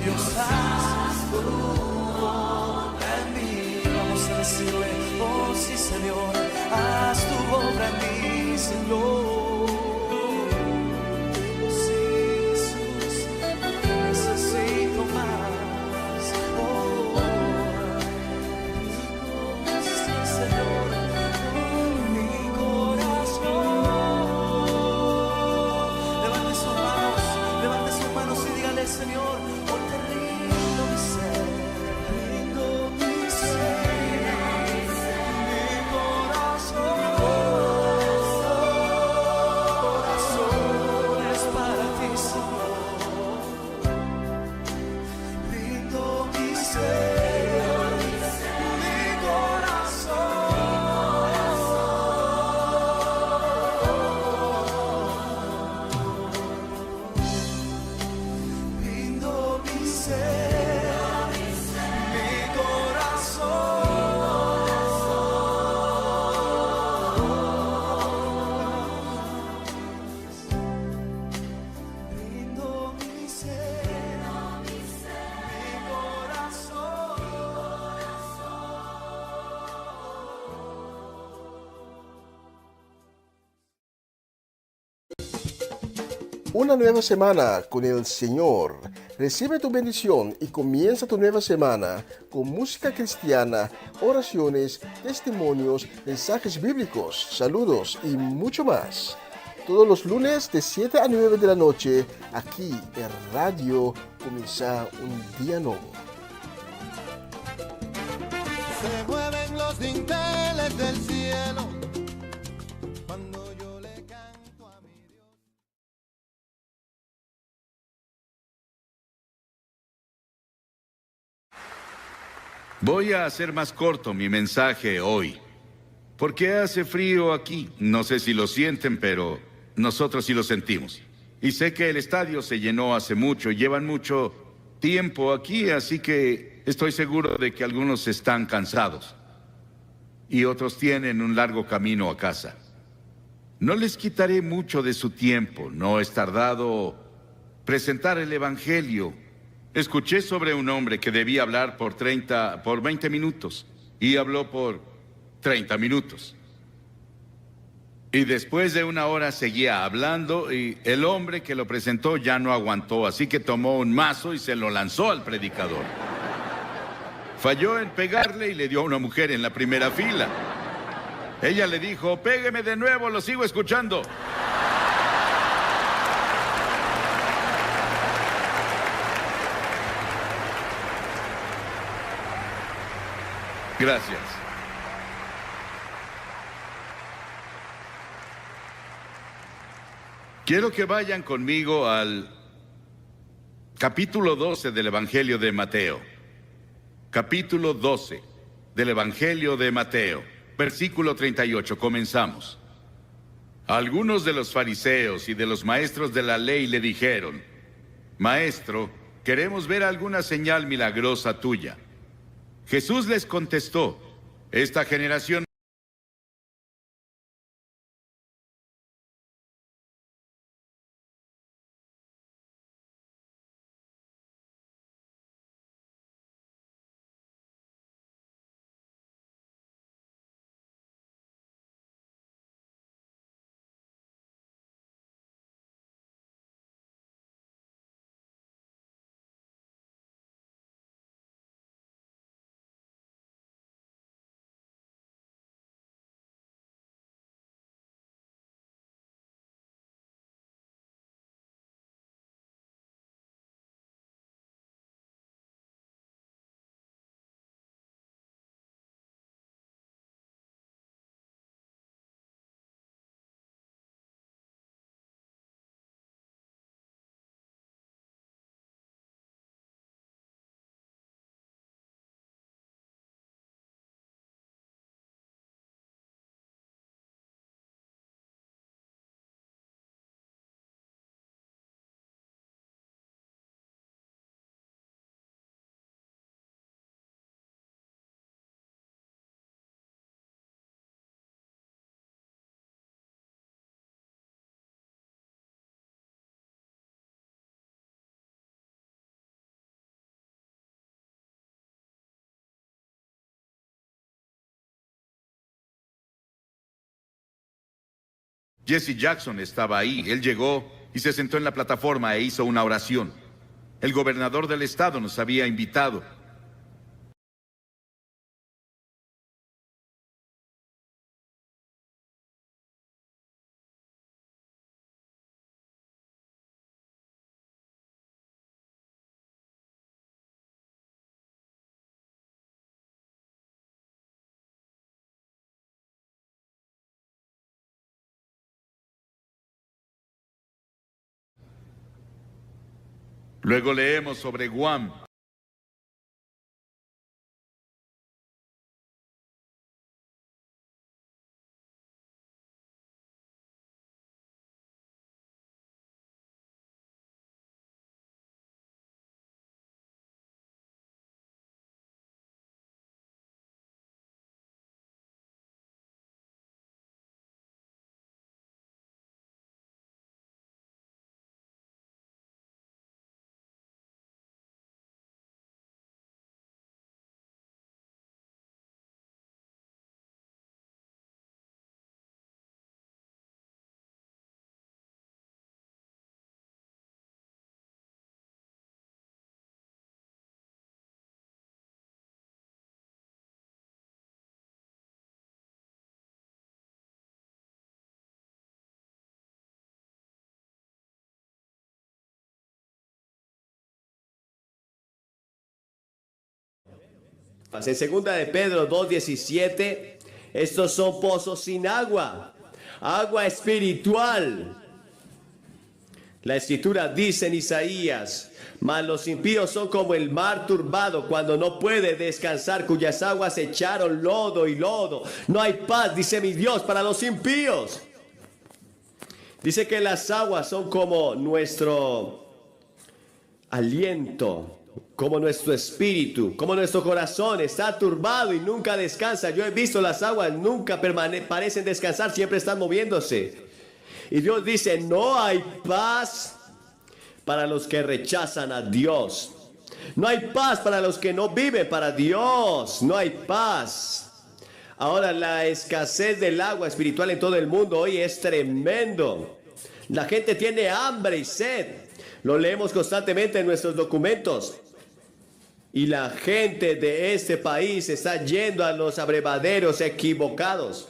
Dios, haz tu obra en mí. Vamos a decirle: oh sí, Señor, haz tu obra en mí, Señor. Sí, Jesús, necesito más. Oh, sí, Señor, mi corazón. Levante sus manos y dígale: Señor, hoy te rindo mi ser, rindo mi ser, mi corazón. Corazón es para ti, Señor. Rindo mi ser, mi corazón. Rindo mi ser, mi corazón. Rindo mi ser, mi corazón. Una nueva semana con el Señor. Recibe tu bendición y comienza tu nueva semana con música cristiana, oraciones, testimonios, mensajes bíblicos, saludos y mucho más. Todos los lunes de 7 a 9 de la noche, aquí en Radio Comienza un Día Nuevo. Se mueven los dinteles del cielo cuando yo le canto a mi Dios. Voy a hacer más corto mi mensaje hoy, porque hace frío aquí. No sé si lo sienten, pero nosotros sí lo sentimos. Y sé que el estadio se llenó hace mucho, llevan mucho tiempo aquí, así que estoy seguro de que algunos están cansados y otros tienen un largo camino a casa. No les quitaré mucho de su tiempo, no es tardado presentar el Evangelio. Escuché sobre un hombre que debía hablar por 20 minutos y habló por 30 minutos. Y después de una hora seguía hablando y el hombre que lo presentó ya no aguantó, así que tomó un mazo y se lo lanzó al predicador. Falló en pegarle y le dio a una mujer en la primera fila. Ella le dijo: pégueme de nuevo, lo sigo escuchando. Gracias. Quiero que vayan conmigo al capítulo 12 del Evangelio de Mateo. Capítulo 12 del Evangelio de Mateo, versículo 38. Comenzamos. Algunos de los fariseos y de los maestros de la ley le dijeron: Maestro, queremos ver alguna señal milagrosa tuya. Jesús les contestó: esta generación Jesse Jackson estaba ahí. Él llegó y se sentó en la plataforma e hizo una oración. El gobernador del estado nos había invitado. Luego leemos sobre Guam. En segunda de Pedro 2:17, estos son pozos sin agua, agua espiritual. La escritura dice en Isaías: mas los impíos son como el mar turbado cuando no puede descansar, cuyas aguas echaron lodo y lodo. No hay paz, dice mi Dios, para los impíos. Dice que las aguas son como nuestro aliento, como nuestro espíritu, como nuestro corazón está turbado y nunca descansa. Yo he visto las aguas, nunca parecen descansar, siempre están moviéndose. Y Dios dice: no hay paz para los que rechazan a Dios. No hay paz para los que no viven para Dios. No hay paz. Ahora, la escasez del agua espiritual en todo el mundo hoy es tremendo. La gente tiene hambre y sed. Lo leemos constantemente en nuestros documentos. Y la gente de este país está yendo a los abrevaderos equivocados,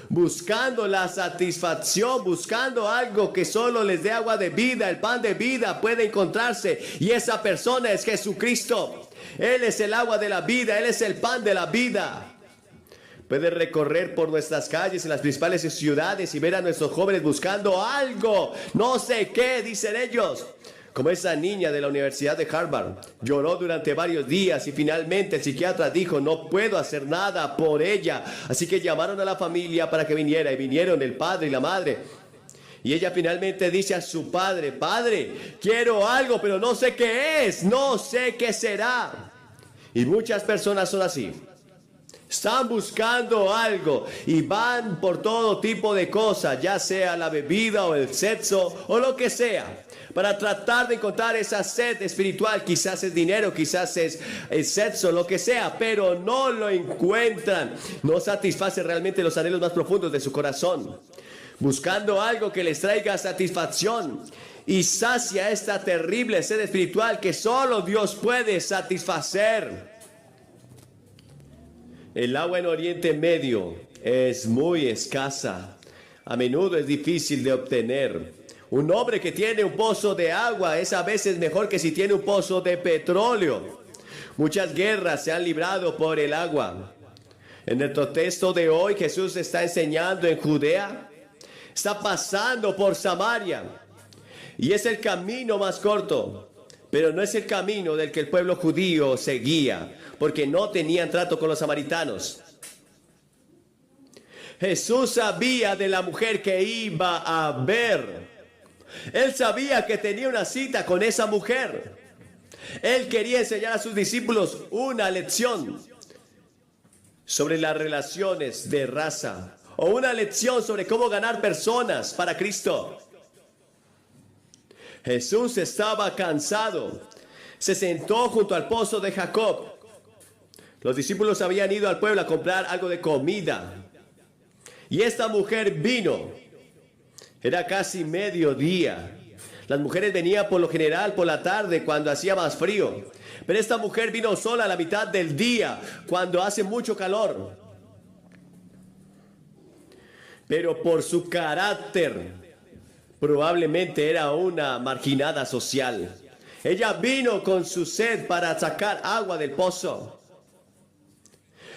buscando la satisfacción, buscando algo que solo les dé agua de vida. El pan de vida puede encontrarse, y esa persona es Jesucristo. Él es el agua de la vida, Él es el pan de la vida. Puede recorrer por nuestras calles en las principales ciudades y ver a nuestros jóvenes buscando algo, no sé qué, dicen ellos. Como esa niña de la Universidad de Harvard, lloró durante varios días y finalmente el psiquiatra dijo: no puedo hacer nada por ella. Así que llamaron a la familia para que viniera, y vinieron el padre y la madre. Y ella finalmente dice a su padre: padre, quiero algo, pero no sé qué es, no sé qué será. Y muchas personas son así. Están buscando algo y van por todo tipo de cosas, ya sea la bebida o el sexo o lo que sea, para tratar de encontrar esa sed espiritual. Quizás es dinero, quizás es el sexo, lo que sea, pero no lo encuentran. No satisface realmente los anhelos más profundos de su corazón, buscando algo que les traiga satisfacción y sacia esta terrible sed espiritual que solo Dios puede satisfacer. El agua en Oriente Medio es muy escasa. A menudo es difícil de obtener. Un hombre que tiene un pozo de agua es a veces mejor que si tiene un pozo de petróleo. Muchas guerras se han librado por el agua. En nuestro texto de hoy, Jesús está enseñando en Judea. Está pasando por Samaria. Y es el camino más corto. Pero no es el camino del que el pueblo judío seguía, porque no tenían trato con los samaritanos. Jesús sabía de la mujer que iba a ver. Él sabía que tenía una cita con esa mujer. Él quería enseñar a sus discípulos una lección sobre las relaciones de raza, o una lección sobre cómo ganar personas para Cristo. Jesús estaba cansado. Se sentó junto al pozo de Jacob. Los discípulos habían ido al pueblo a comprar algo de comida. Y esta mujer vino. Era casi mediodía. Las mujeres venían por lo general por la tarde cuando hacía más frío. Pero esta mujer vino sola a la mitad del día cuando hace mucho calor. Pero por su carácter, probablemente era una marginada social. Ella vino con su sed para sacar agua del pozo.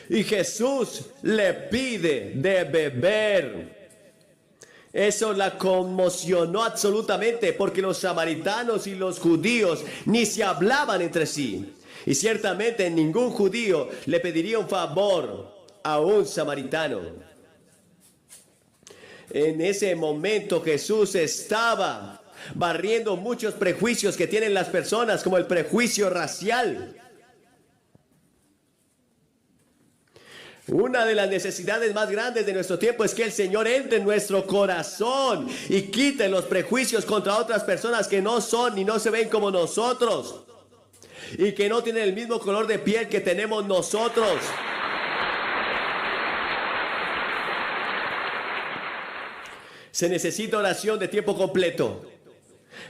Y Jesús le pide de beber. Eso la conmocionó absolutamente porque los samaritanos y los judíos ni se hablaban entre sí. Y ciertamente ningún judío le pediría un favor a un samaritano. En ese momento Jesús estaba barriendo muchos prejuicios que tienen las personas, como el prejuicio racial. Una de las necesidades más grandes de nuestro tiempo es que el Señor entre en nuestro corazón y quite los prejuicios contra otras personas que no son y no se ven como nosotros y que no tienen el mismo color de piel que tenemos nosotros. Se necesita oración de tiempo completo.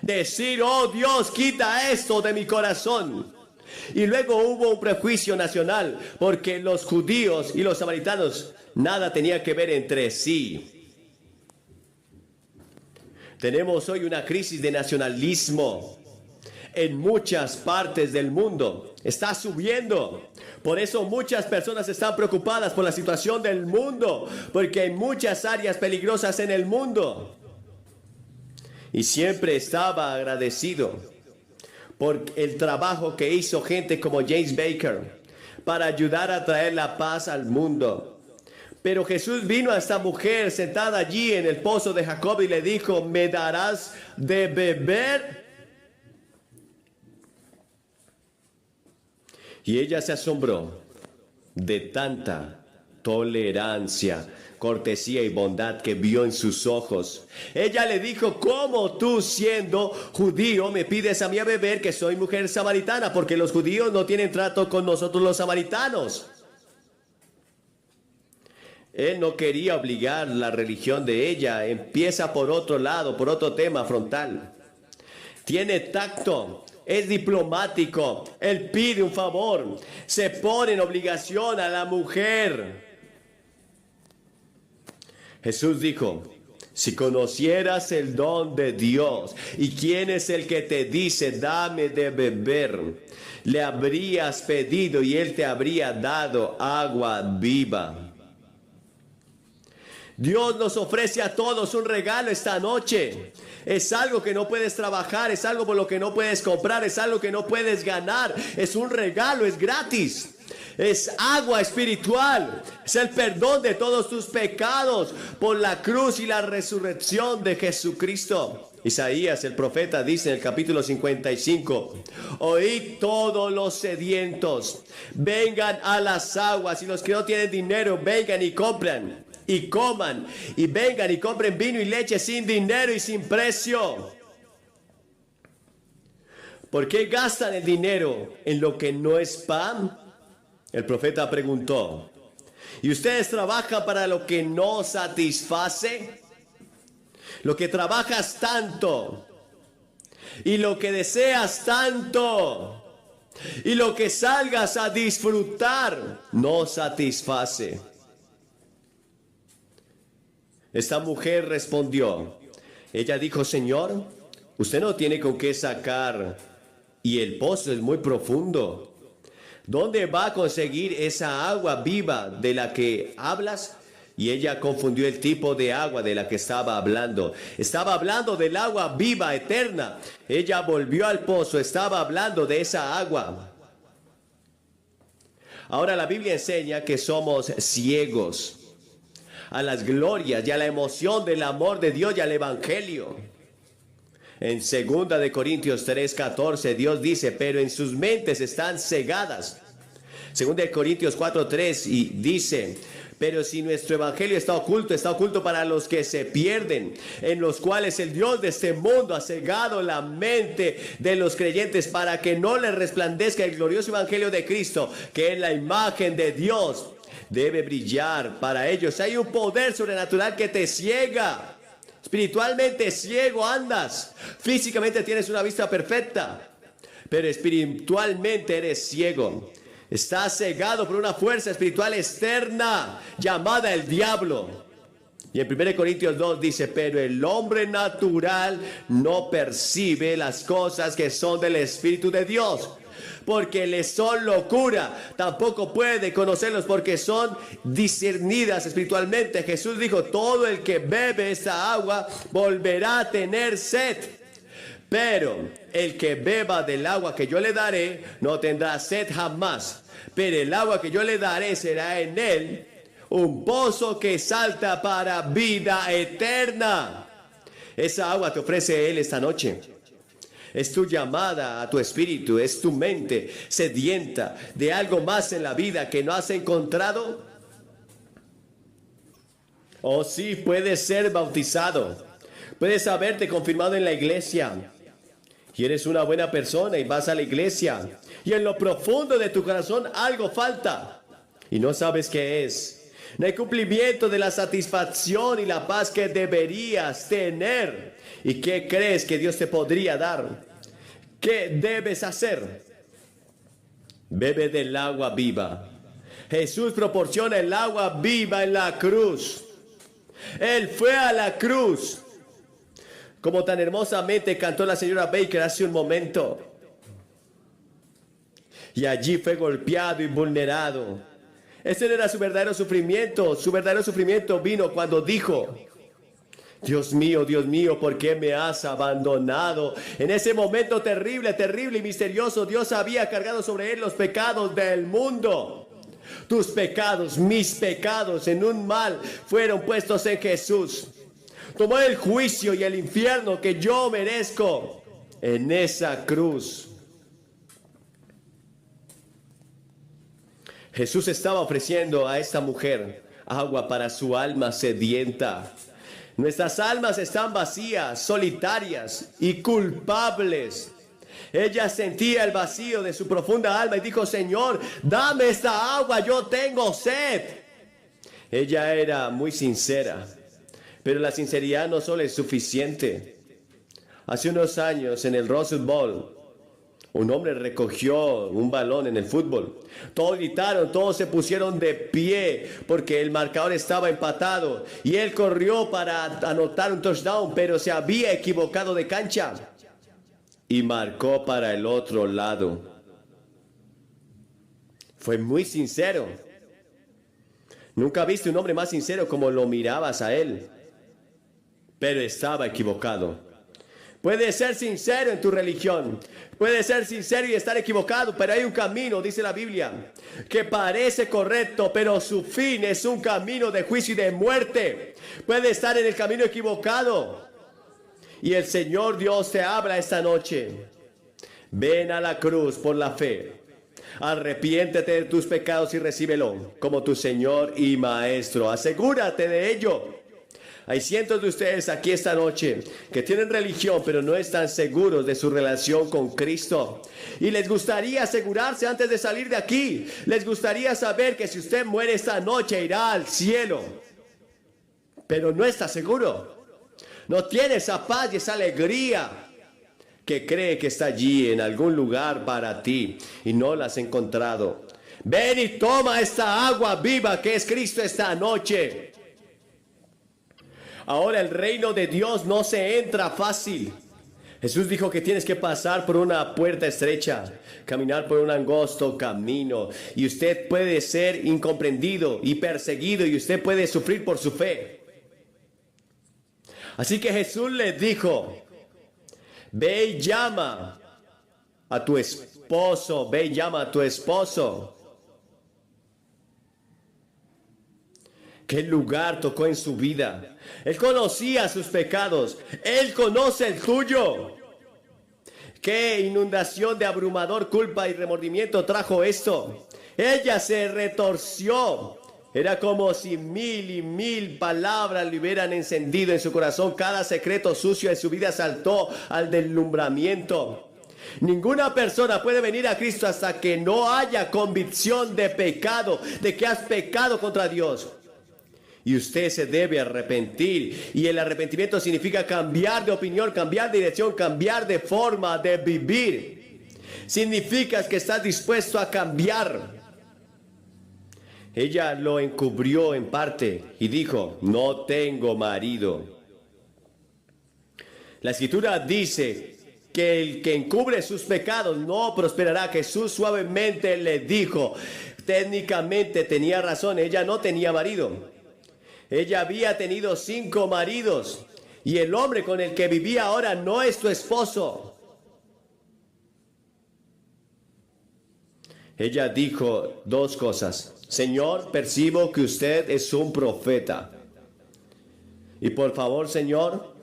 Decir, oh Dios, quita esto de mi corazón. Y luego hubo un prejuicio nacional, porque los judíos y los samaritanos nada tenían que ver entre sí. Tenemos hoy una crisis de nacionalismo en muchas partes del mundo. Está subiendo. Por eso muchas personas están preocupadas por la situación del mundo, porque hay muchas áreas peligrosas en el mundo. Y siempre estaba agradecido por el trabajo que hizo gente como James Baker para ayudar a traer la paz al mundo. Pero Jesús vino a esta mujer sentada allí en el pozo de Jacob y le dijo, ¿me darás de beber? Y ella se asombró de tanta tolerancia, cortesía y bondad que vio en sus ojos. Ella le dijo, ¿cómo tú siendo judío me pides a mí a beber que soy mujer samaritana? Porque los judíos no tienen trato con nosotros los samaritanos. Él no quería obligar la religión de ella. Empieza por otro lado, por otro tema frontal. Tiene tacto. Es diplomático. Él pide un favor. Se pone en obligación a la mujer. Jesús dijo, si conocieras el don de Dios y quién es el que te dice, dame de beber, le habrías pedido y él te habría dado agua viva. Dios nos ofrece a todos un regalo esta noche. Es algo que no puedes trabajar, es algo por lo que no puedes comprar, es algo que no puedes ganar. Es un regalo, es gratis. Es agua espiritual. Es el perdón de todos tus pecados por la cruz y la resurrección de Jesucristo. Isaías, el profeta, dice en el capítulo 55, oíd todos los sedientos, vengan a las aguas, y los que no tienen dinero, vengan y compran y coman, y vengan y compren vino y leche sin dinero y sin precio. ¿Por qué gastan el dinero en lo que no es pan? El profeta preguntó, ¿y ustedes trabajan para lo que no satisface? Lo que trabajas tanto, y lo que deseas tanto, y lo que salgas a disfrutar, no satisface. Esta mujer respondió, ella dijo, Señor, usted no tiene con qué sacar, y el pozo es muy profundo. ¿Dónde va a conseguir esa agua viva de la que hablas? Y ella confundió el tipo de agua de la que estaba hablando. Estaba hablando del agua viva, eterna. Ella volvió al pozo, estaba hablando de esa agua. Ahora la Biblia enseña que somos ciegos a las glorias y a la emoción del amor de Dios y al Evangelio. En 2 de Corintios 3:14 Dios dice, pero en sus mentes están cegadas. 2 de Corintios 4:3 y dice, pero si nuestro evangelio está oculto para los que se pierden, en los cuales el Dios de este mundo ha cegado la mente de los creyentes para que no les resplandezca el glorioso evangelio de Cristo, que es la imagen de Dios. Debe brillar para ellos. Hay un poder sobrenatural que te ciega. Espiritualmente ciego andas. Físicamente tienes una vista perfecta, pero espiritualmente eres ciego. Estás cegado por una fuerza espiritual externa llamada el diablo. Y en 1 Corintios 2 dice, pero el hombre natural no percibe las cosas que son del Espíritu de Dios, porque le son locura. Tampoco puede conocerlos porque son discernidas espiritualmente. Jesús dijo, todo el que bebe esta agua volverá a tener sed. Pero el que beba del agua que yo le daré no tendrá sed jamás. Pero el agua que yo le daré será en él un pozo que salta para vida eterna. Esa agua te ofrece Él esta noche. Es tu llamada a tu espíritu, es tu mente sedienta de algo más en la vida que no has encontrado. Oh sí, puedes ser bautizado. Puedes haberte confirmado en la iglesia. Y eres una buena persona y vas a la iglesia. Y en lo profundo de tu corazón algo falta. Y no sabes qué es. No hay cumplimiento de la satisfacción y la paz que deberías tener. ¿Y qué crees que Dios te podría dar? ¿Qué debes hacer? Bebe del agua viva. Jesús proporciona el agua viva en la cruz. Él fue a la cruz. Como tan hermosamente cantó la señora Baker hace un momento. Y allí fue golpeado y vulnerado. Ese no era su verdadero sufrimiento. Su verdadero sufrimiento vino cuando dijo, Dios mío, ¿por qué me has abandonado? En ese momento terrible, terrible y misterioso, Dios había cargado sobre él los pecados del mundo. Tus pecados, mis pecados, en un mal fueron puestos en Jesús. Tomó el juicio y el infierno que yo merezco en esa cruz. Jesús estaba ofreciendo a esta mujer agua para su alma sedienta. Nuestras almas están vacías, solitarias y culpables. Ella sentía el vacío de su profunda alma y dijo, Señor, dame esta agua, yo tengo sed. Ella era muy sincera, pero la sinceridad no solo es suficiente. Hace unos años en el Rose Bowl, un hombre recogió un balón en el fútbol. Todos gritaron, todos se pusieron de pie porque el marcador estaba empatado. Y él corrió para anotar un touchdown, pero se había equivocado de cancha. Y marcó para el otro lado. Fue muy sincero. Nunca viste un hombre más sincero como lo mirabas a él. Pero estaba equivocado. Puedes ser sincero en tu religión. Puedes ser sincero y estar equivocado, pero hay un camino, dice la Biblia, que parece correcto, pero su fin es un camino de juicio y de muerte. Puedes estar en el camino equivocado. Y el Señor Dios te habla esta noche. Ven a la cruz por la fe. Arrepiéntete de tus pecados y recíbelo como tu Señor y Maestro. Asegúrate de ello. Hay cientos de ustedes aquí esta noche que tienen religión pero no están seguros de su relación con Cristo. Y les gustaría asegurarse antes de salir de aquí. Les gustaría saber que si usted muere esta noche irá al cielo. Pero no está seguro. No tiene esa paz y esa alegría que cree que está allí en algún lugar para ti y no la has encontrado. Ven y toma esta agua viva que es Cristo esta noche. Ahora el reino de Dios no se entra fácil. Jesús dijo que tienes que pasar por una puerta estrecha, caminar por un angosto camino. Y usted puede ser incomprendido y perseguido y usted puede sufrir por su fe. Así que Jesús le dijo, ve y llama a tu esposo, ve y llama a tu esposo. ¿Qué lugar tocó en su vida? Él conocía sus pecados. Él conoce el tuyo. ¿Qué inundación de abrumador culpa y remordimiento trajo esto? Ella se retorció. Era como si 1000 y 1000 palabras le hubieran encendido en su corazón. Cada secreto sucio de su vida saltó al deslumbramiento. Ninguna persona puede venir a Cristo hasta que no haya convicción de pecado, de que has pecado contra Dios. Y usted se debe arrepentir. Y el arrepentimiento significa cambiar de opinión, cambiar de dirección, cambiar de forma de vivir. Significa que está dispuesto a cambiar. Ella lo encubrió en parte y dijo, no tengo marido. La escritura dice que el que encubre sus pecados no prosperará. Jesús suavemente le dijo, técnicamente tenía razón, ella no tenía marido. Ella había tenido 5 maridos y el hombre con el que vivía ahora no es tu esposo. Ella dijo 2 cosas. Señor, percibo que usted es un profeta. Y por favor, Señor,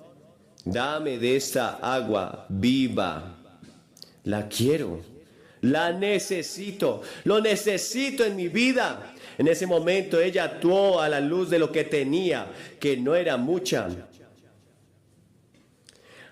dame de esta agua viva. La quiero, la necesito, lo necesito en mi vida. En ese momento ella actuó a la luz de lo que tenía, que no era mucha.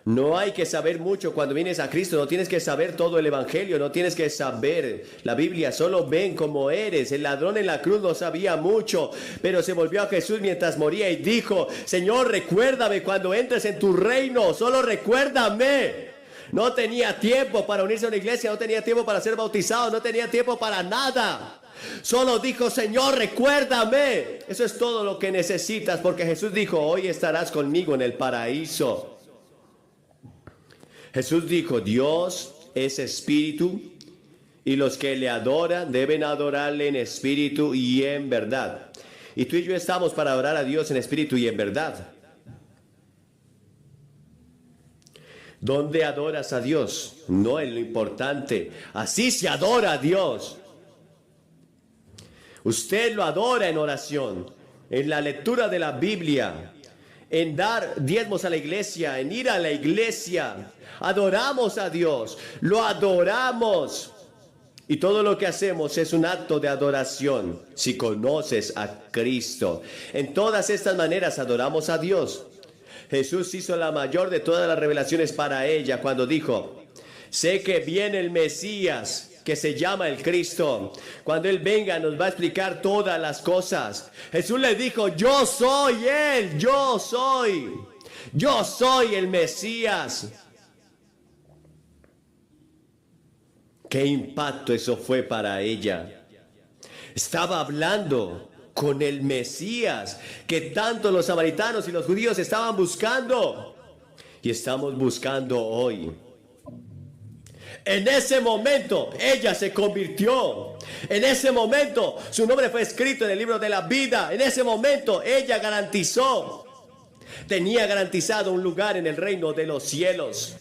No hay que saber mucho cuando vienes a Cristo, no tienes que saber todo el Evangelio, no tienes que saber la Biblia, solo ven cómo eres. El ladrón en la cruz no sabía mucho, pero se volvió a Jesús mientras moría y dijo, Señor, recuérdame cuando entres en tu reino, solo recuérdame. No tenía tiempo para unirse a una iglesia, no tenía tiempo para ser bautizado, no tenía tiempo para nada. Solo dijo, Señor, recuérdame. Eso es todo lo que necesitas, porque Jesús dijo, hoy estarás conmigo en el paraíso. Jesús dijo, Dios es espíritu y los que le adoran deben adorarle en espíritu y en verdad. Y tú y yo estamos para adorar a Dios en espíritu y en verdad. ¿Dónde adoras a Dios? No es lo importante. Así se adora a Dios. Usted lo adora en oración, en la lectura de la Biblia, en dar diezmos a la iglesia, en ir a la iglesia. Adoramos a Dios, lo adoramos. Y todo lo que hacemos es un acto de adoración. Si conoces a Cristo, en todas estas maneras adoramos a Dios. Jesús hizo la mayor de todas las revelaciones para ella cuando dijo, sé que viene el Mesías, que se llama el Cristo. Cuando Él venga nos va a explicar todas las cosas. Jesús le dijo, yo soy Él, yo soy el Mesías. ¿Qué impacto eso fue para ella? Estaba hablando con el Mesías que tanto los samaritanos y los judíos estaban buscando y estamos buscando hoy. En ese momento ella se convirtió. En ese momento su nombre fue escrito en el libro de la vida. En ese momento ella tenía garantizado un lugar en el reino de los cielos.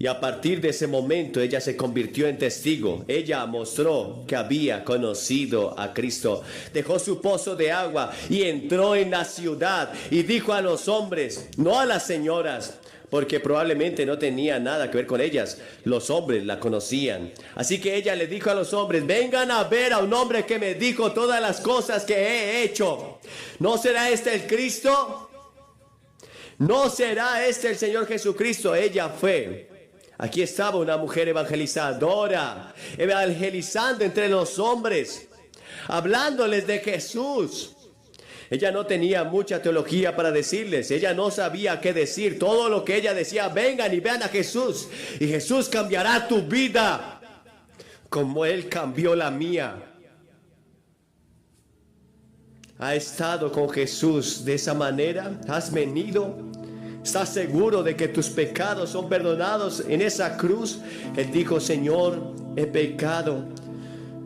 Y a partir de ese momento ella se convirtió en testigo. Ella mostró que había conocido a Cristo. Dejó su pozo de agua y entró en la ciudad y dijo a los hombres, no a las señoras, porque probablemente no tenía nada que ver con ellas. Los hombres la conocían. Así que ella le dijo a los hombres, vengan a ver a un hombre que me dijo todas las cosas que he hecho. ¿No será este el Cristo? ¿No será este el Señor Jesucristo? Ella fue. Aquí estaba una mujer evangelizadora, evangelizando entre los hombres, hablándoles de Jesús. Ella no tenía mucha teología para decirles, ella no sabía qué decir. Todo lo que ella decía, vengan y vean a Jesús, y Jesús cambiará tu vida, como Él cambió la mía. ¿Ha estado con Jesús de esa manera? ¿Has venido? ¿Estás seguro de que tus pecados son perdonados en esa cruz? Él dijo, Señor, he pecado.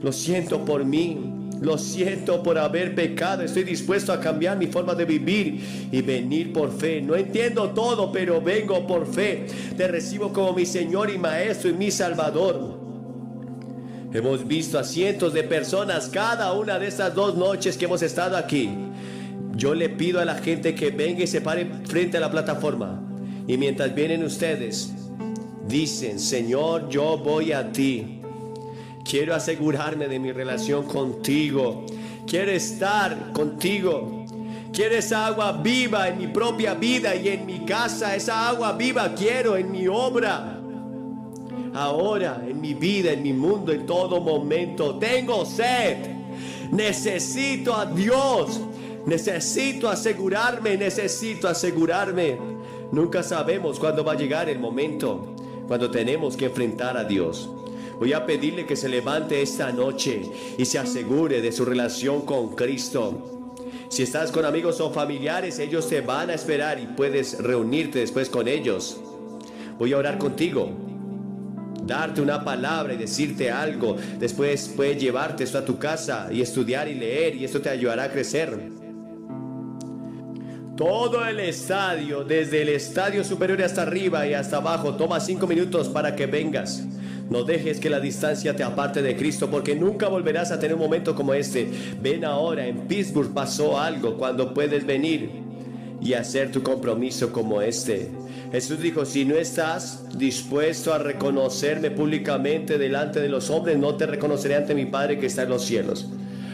Lo siento por mí. Lo siento por haber pecado. Estoy dispuesto a cambiar mi forma de vivir y venir por fe. No entiendo todo, pero vengo por fe. Te recibo como mi Señor y Maestro y mi Salvador. Hemos visto a cientos de personas cada una de estas 2 noches que hemos estado aquí. Yo le pido a la gente que venga y se pare frente a la plataforma. Y mientras vienen ustedes, dicen, Señor, yo voy a ti. Quiero asegurarme de mi relación contigo. Quiero estar contigo. Quiero esa agua viva en mi propia vida y en mi casa. Esa agua viva quiero en mi obra. Ahora, en mi vida, en mi mundo, en todo momento. Tengo sed. Necesito a Dios. Necesito asegurarme. Nunca sabemos cuándo va a llegar el momento, cuando tenemos que enfrentar a Dios. Voy a pedirle que se levante esta noche y se asegure de su relación con Cristo. Si estás con amigos o familiares, ellos te van a esperar y puedes reunirte después con ellos. Voy a orar contigo, darte una palabra y decirte algo. Después puedes llevarte esto a tu casa y estudiar y leer, y esto te ayudará a crecer. Todo el estadio, desde el estadio superior hasta arriba y hasta abajo, toma 5 minutos para que vengas. No dejes que la distancia te aparte de Cristo, porque nunca volverás a tener un momento como este. Ven ahora. En Pittsburgh pasó algo cuando puedes venir y hacer tu compromiso como este. Jesús dijo: si no estás dispuesto a reconocerme públicamente delante de los hombres, no te reconoceré ante mi Padre que está en los cielos.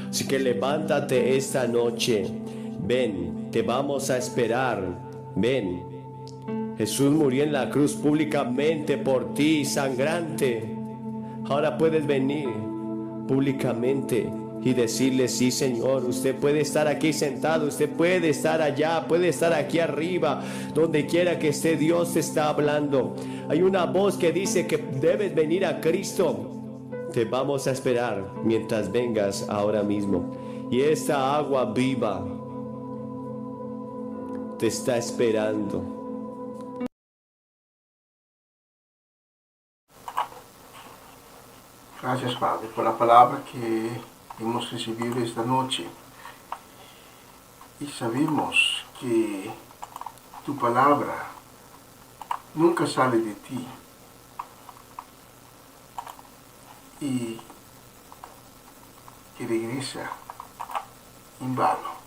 Así que levántate esta noche. Ven, te vamos a esperar. Ven. Jesús murió en la cruz públicamente por ti, sangrante. Ahora puedes venir públicamente y decirle: sí, Señor, usted puede estar aquí sentado, usted puede estar allá, puede estar aquí arriba, donde quiera que esté, Dios te está hablando. Hay una voz que dice que debes venir a Cristo. Te vamos a esperar mientras vengas ahora mismo. Y esta agua viva te está esperando. Gracias, Padre, por la palabra que hemos recibido esta noche. Y sabemos que tu palabra nunca sale de ti. Y que regresa en vano.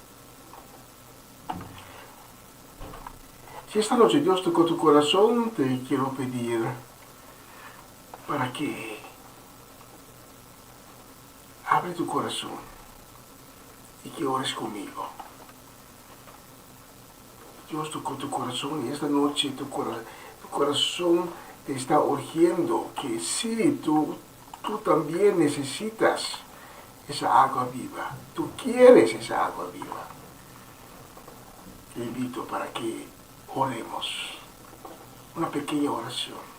Si esta noche Dios tocó tu corazón, te quiero pedir para que abre tu corazón y que ores conmigo. Dios tocó tu corazón y esta noche tu corazón te está urgiendo que sí, tú también necesitas esa agua viva. Tú quieres esa agua viva. Te invito para que oremos una pequeña oración.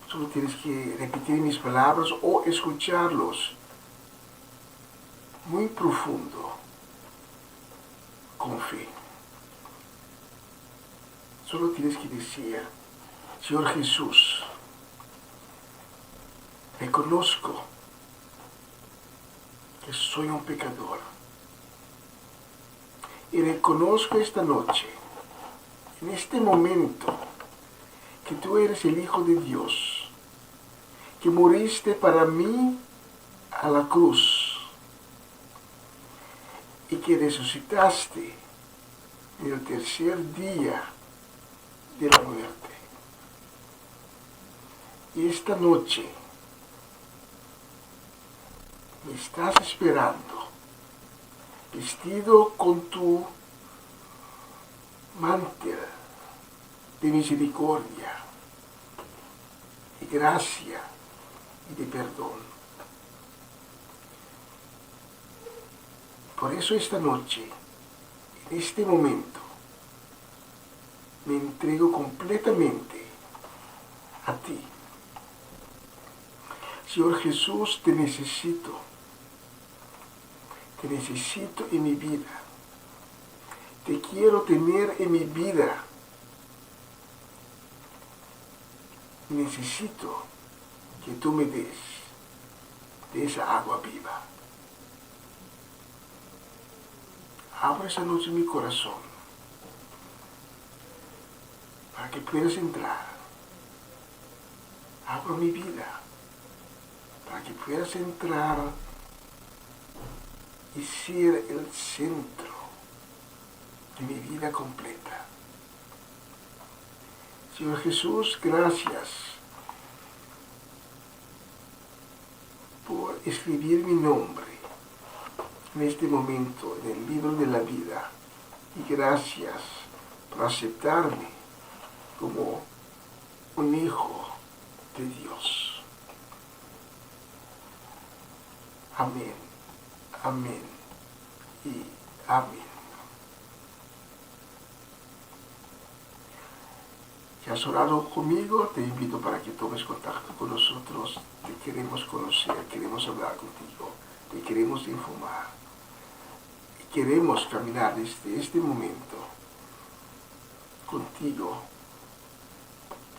Solo tienes que repetir mis palabras o escucharlos muy profundo, con fe. Solo tienes que decir: Señor Jesús, reconozco que soy un pecador y reconozco esta noche, en este momento, que tú eres el Hijo de Dios, que moriste para mí a la cruz y que resucitaste en el tercer día de la muerte. Y esta noche me estás esperando, vestido con tu mantel de misericordia, de gracia y de perdón. Por eso esta noche, en este momento, me entrego completamente a ti. Señor Jesús, te necesito en mi vida. Te quiero tener en mi vida. Necesito que tú me des de esa agua viva. Abra esa noche mi corazón para que puedas entrar. Abro mi vida para que puedas entrar y ser el centro de mi vida completa. Señor Jesús, gracias por escribir mi nombre en este momento en el libro de la vida, y gracias por aceptarme como un hijo de Dios. Amén Amén y amén. Si has orado conmigo, te invito para que tomes contacto con nosotros. Te queremos conocer, queremos hablar contigo, te queremos informar. Y queremos caminar desde este momento contigo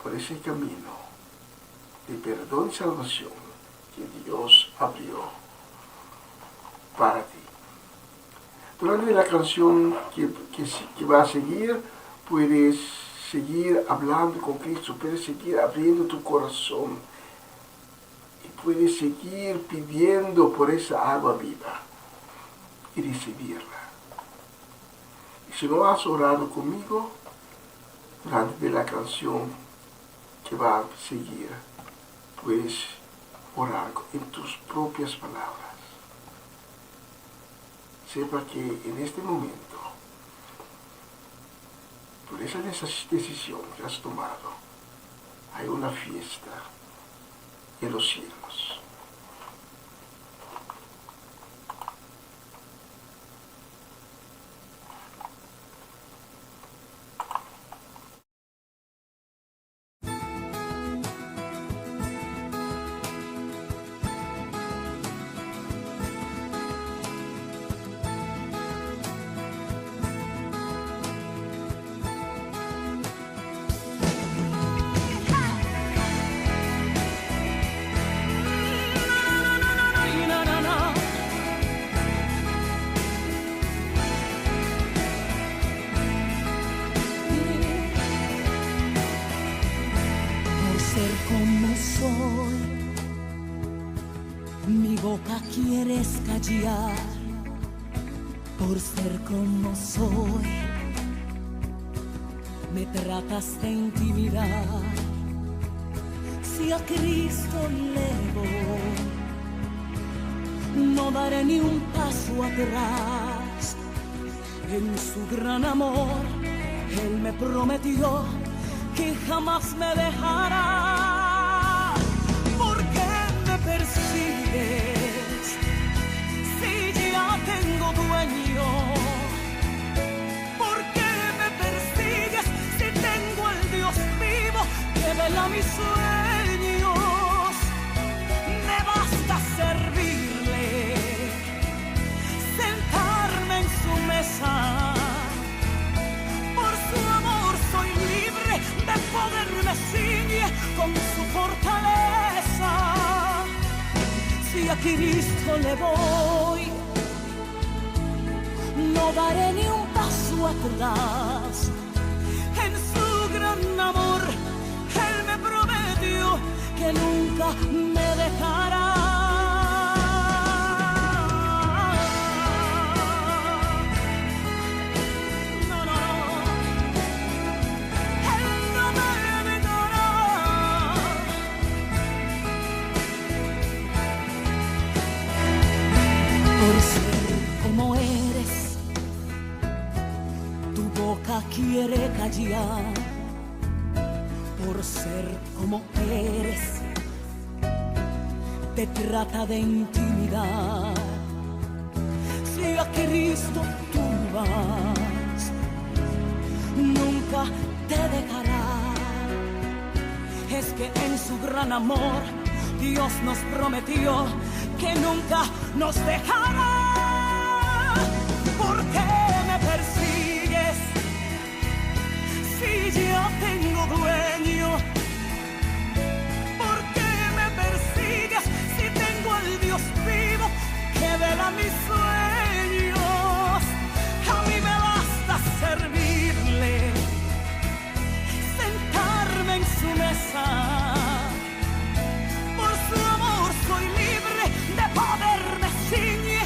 por ese camino de perdón y salvación que Dios abrió para ti. Durante la canción que va a seguir, puedes seguir hablando con Cristo, puedes seguir abriendo tu corazón y puedes seguir pidiendo por esa agua viva y recibirla. Y si no has orado conmigo, durante la canción que va a seguir, puedes orar en tus propias palabras. Sepa que en este momento, por esa decisión que has tomado, hay una fiesta en los cielos. Como soy, mi boca quieres callar. Por ser como soy, me tratas de intimidar. Si a Cristo le voy, no daré ni un paso atrás. En su gran amor, Él me prometió que jamás me dejará. ¿Por qué me persigues si ya tengo dueño? ¿Por qué me persigues si tengo al Dios vivo que vela mis sueños? Me basta servirle, sentarme en su mesa. De poder me ciñe con su fortaleza. Si a Cristo le voy, no daré ni un paso atrás. En su gran amor, Él me prometió que nunca me dejará. Por ser como eres, tu boca quiere callar. Por ser como eres, te trata de intimidar. Si a Cristo tú vas, nunca te dejará. Es que en su gran amor Dios nos prometió que nunca nos dejará. ¿Por qué me persigues si ya tengo dueño? ¿Por qué me persigues si tengo al Dios vivo que vela mis sueños? A mí me basta servirle, sentarme en su mesa. Por su amor soy libre de poderme ciñe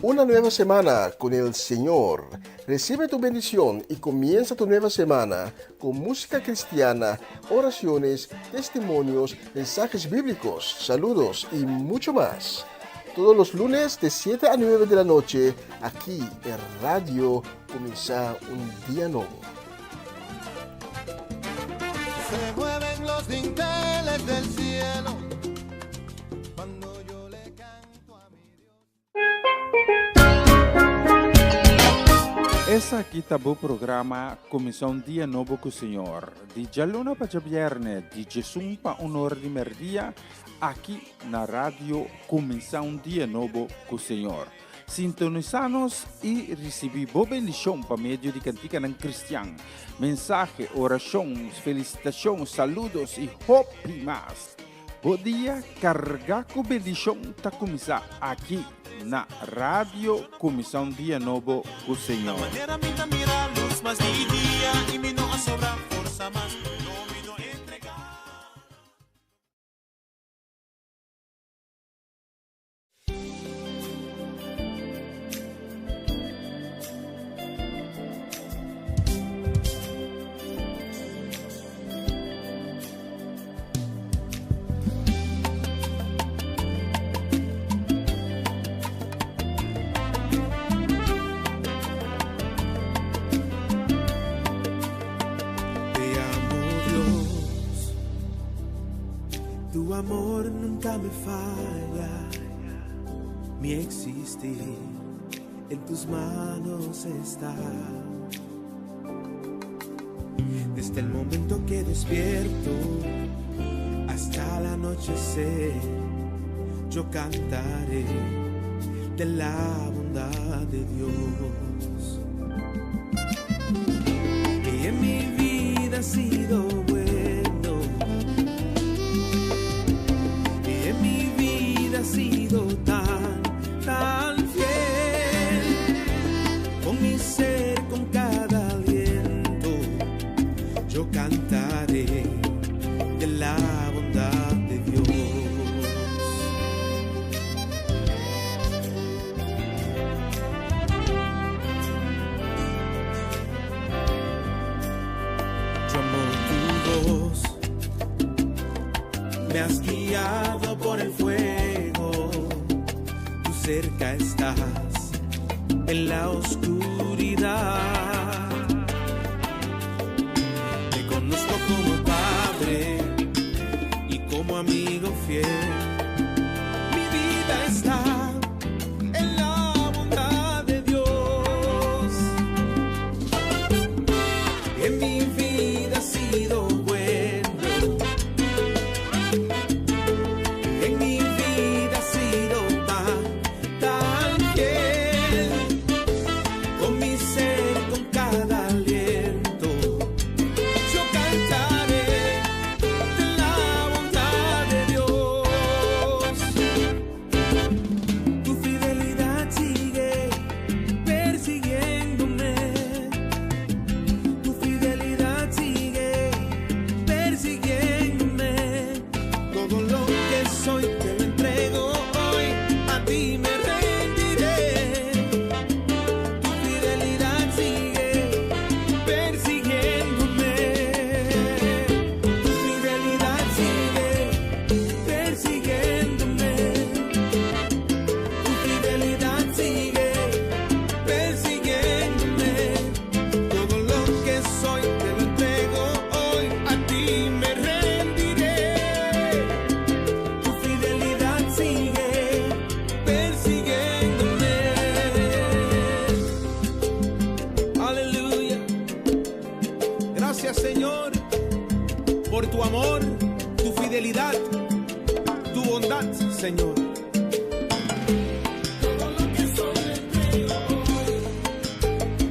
Una nueva semana con el Señor. Recibe tu bendición y comienza tu nueva semana con música cristiana, oraciones, testimonios, mensajes bíblicos, saludos y mucho más. Todos los lunes de 7 a 9 de la noche, aquí en Radio Comienza un Día Nuevo. Se mueven los dinteles del cielo cuando yo le canto a mi Dios. Essa aqui tá o programa Começar um Dia Novo com o Senhor. De Jalona para Viernes, de Jesus para Honor de Merdia, aqui na rádio Começar um Dia Novo com o Senhor. Sintonizanos e recebi boa bendição para meio de cantica não cristã. Mensagem, orações, felicitações, saludos e hope mais. Bom dia, carregar com bendição tá começar aqui na rádio Começar um Dia Novo com o Senhor. Tu amor nunca me falla, mi existir en tus manos está. Desde el momento que despierto hasta el anochecer, yo cantaré de la bondad de Dios. Y en mi vida ha sido bueno. Ha sido tan fiel, con mi ser, con cada aliento, yo cantaré de la bondad de Dios. Yo amo tu voz, me has guiado por el fuego. Cerca estás en la oscuridad. Te conozco como padre y como amigo fiel. Mi vida está en la bondad de Dios. En mi vida ha sido bueno. En mi vida ha sido tan fiel, con mi ser, con cada aliento, yo cantaré de la bondad de Dios. Tu fidelidad sigue persiguiéndome, tu fidelidad sigue persiguiéndome. Todo lo que soy te lo entrego hoy, a ti me Señor, por tu amor, tu fidelidad, tu bondad, Señor. Todo lo que soy le entrego hoy,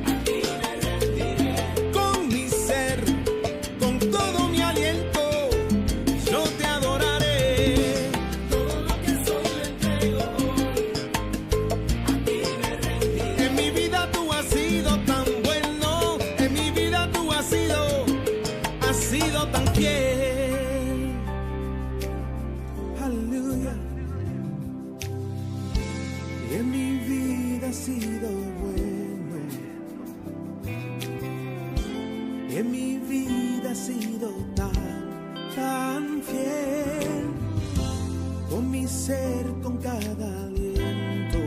a ti me rendiré. Con mi ser, con todo mi aliento, yo te adoraré. Todo lo que soy le entrego hoy, a ti me rendiré. En mi vida tú has sido tan bueno, en mi vida tú has sido tan fiel. Aleluya. tan fiel, con mi ser, con cada aliento,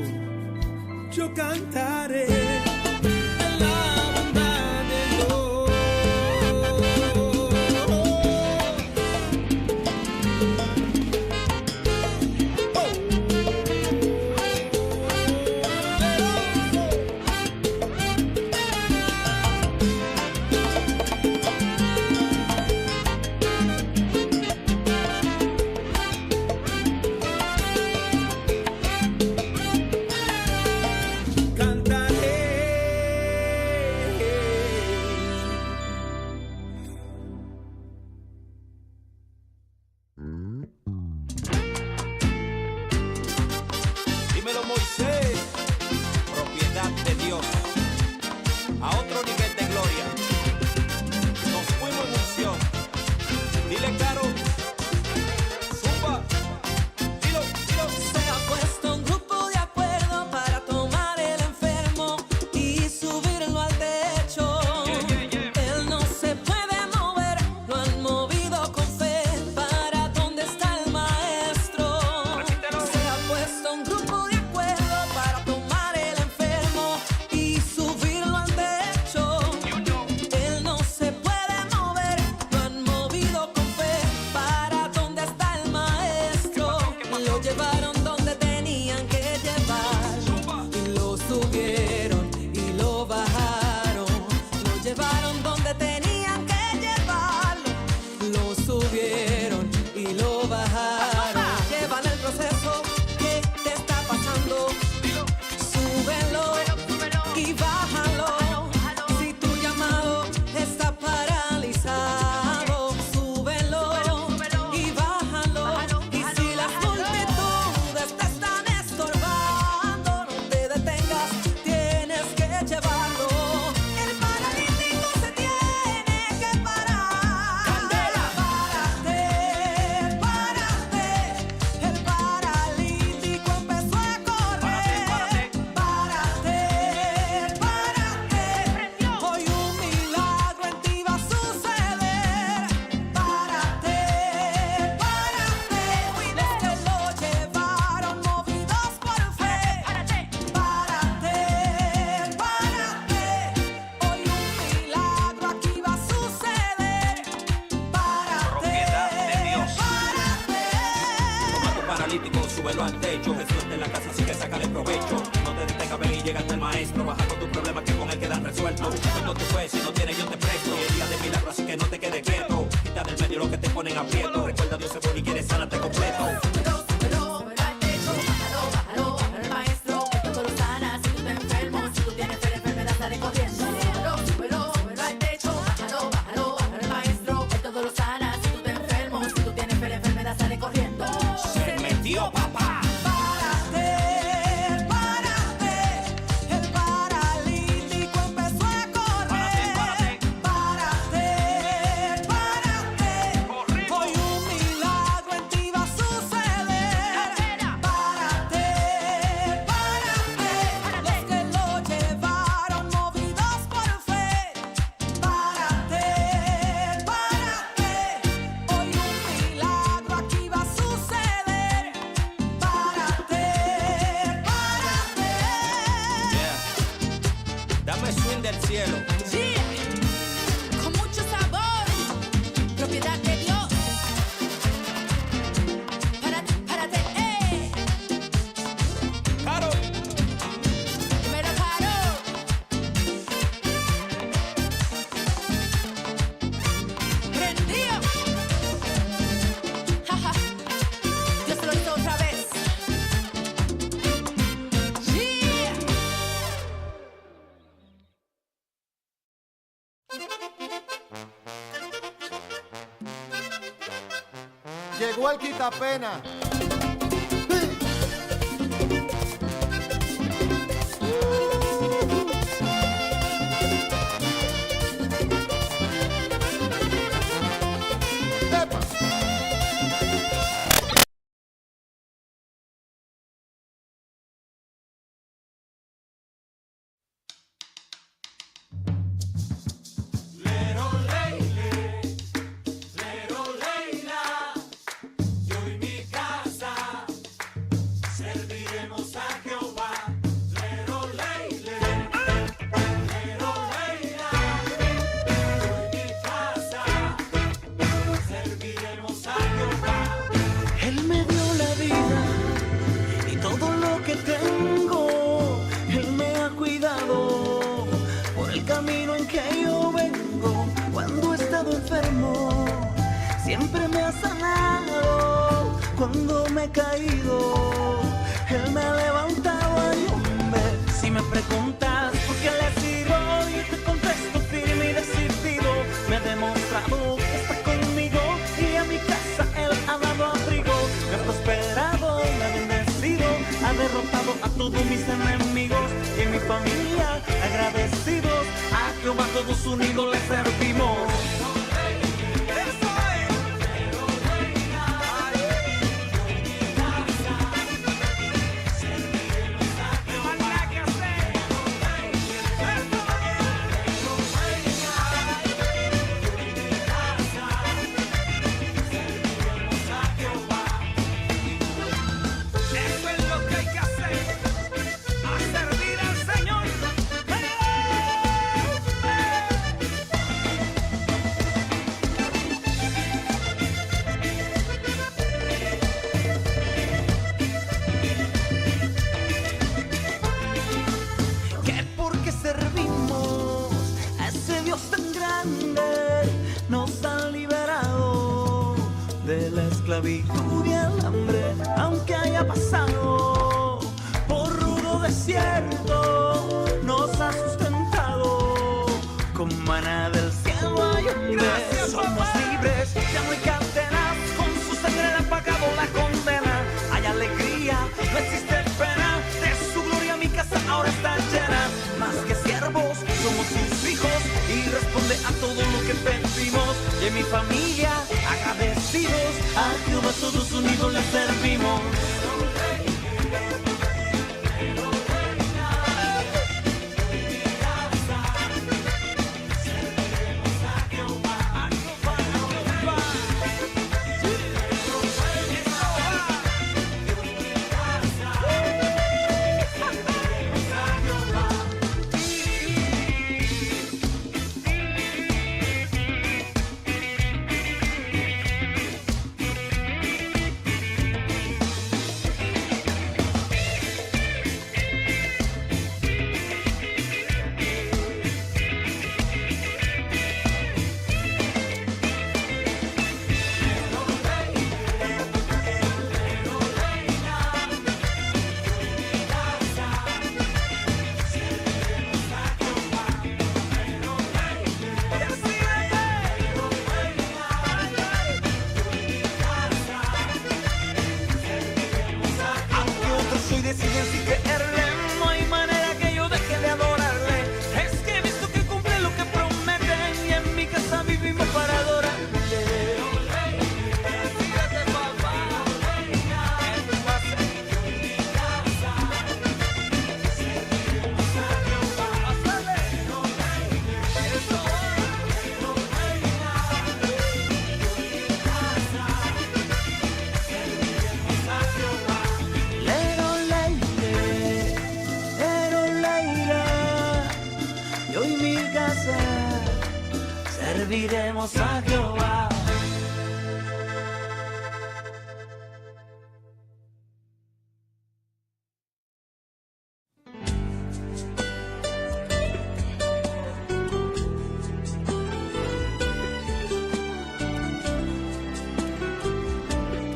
yo cantaré de la bondad de Dios. Dímelo, Moisés, propiedad de Dios, a otro nivel de gloria. Nos fuimos en unción. Dile, Caro, zumba, dilo, dilo. Se ha puesto un grupo de acuerdo para tomar el enfermo y subirlo al techo. Él no se puede mover, lo han movido con fe. ¿Para dónde está el maestro? Se ha puesto un grupo de acuerdo para tomar el enfermo y subirlo al techo. Él no se puede mover, lo han movido con fe. ¿Para dónde está el maestro? Lo llevaron donde tenían que llevarlo y lo subieron y lo bajaron. Lo llevaron donde tenían que llevarlo, lo subieron y lo bajaron. Llevan el proceso que te está pasando, súbelo y bájalo. Si tu llamado está paralizado, súbelo y bájalo. Y si las multitudes te están estorbando, no te detengas, tienes que llevarlo. El paralítico se tiene que parar. Párate, párate. El paralítico empezó a correr. Párate, párate. Hoy un milagro en ti va a suceder. Párate, párate. Los que lo llevaron movidos por fe. Párate, párate. Hoy un milagro aquí va a suceder. Propiedad de Dios. Párate. Toma tu paralítico, súbelo al techo. Jesús está en la casa, así que sácale provecho. No te detengas, ven y llega hasta el maestro. Baja con tus problemas que con él quedan resueltos. Cuando tú puedes, si no tienes, yo te presto. Y el día de milagro, así que no te quedes quieto. Quita del medio lo que te ponen aprieto. Recuerda, Dios es bueno y quiere sanarte completo. El maestro, que todo lo sana. Si tú estás enfermo, si tú tienes fe, la enfermedad sale corriendo. Súbelo al techo. Bájalo. El maestro, que todo lo sana. Si tú estás enfermo, si tú tienes fe, la enfermedad sale corriendo. Se metió, papá. Párate, párate. El paralítico empezó a correr. Párate, párate. Hoy un milagro en ti va a suceder. Párate, párate. Los que lo llevaron movidos por fe. Párate, párate. Hoy un milagro aquí va a suceder. Párate, párate. Dame swing del cielo. Con mucho sabor. Propiedad de Dios. Párate, Caro. Dímelo, Caro. Prendido. Jaja. Dios lo hizo otra vez. Llegó el quitapena. Cuando me he caído, Él me ha levantado. Ay, hombre, si me preguntas por qué le sirvo, yo te contesto firme y decidido. Me ha demostrado que está conmigo y a mi casa Él ha dado abrigo. Me ha prosperado, me ha bendecido, ha derrotado a todos mis enemigos. Y en mi familia, agradecidos, a Jehová todos unidos le servimos. Y el hambre, aunque haya pasado por rudo desierto, nos ha sustentado con maná del cielo. Ay, hombre, somos libres, ya no hay cadenas, con su sangre le ha pagado la condena. Hay alegría, no existe pena, de su gloria mi casa ahora está llena. Más que siervos, somos sus hijos y responde a todo lo que pedimos. Y en mi familia, agradecidos, a Jehová todos unidos le servimos. Serviremos a Jehová.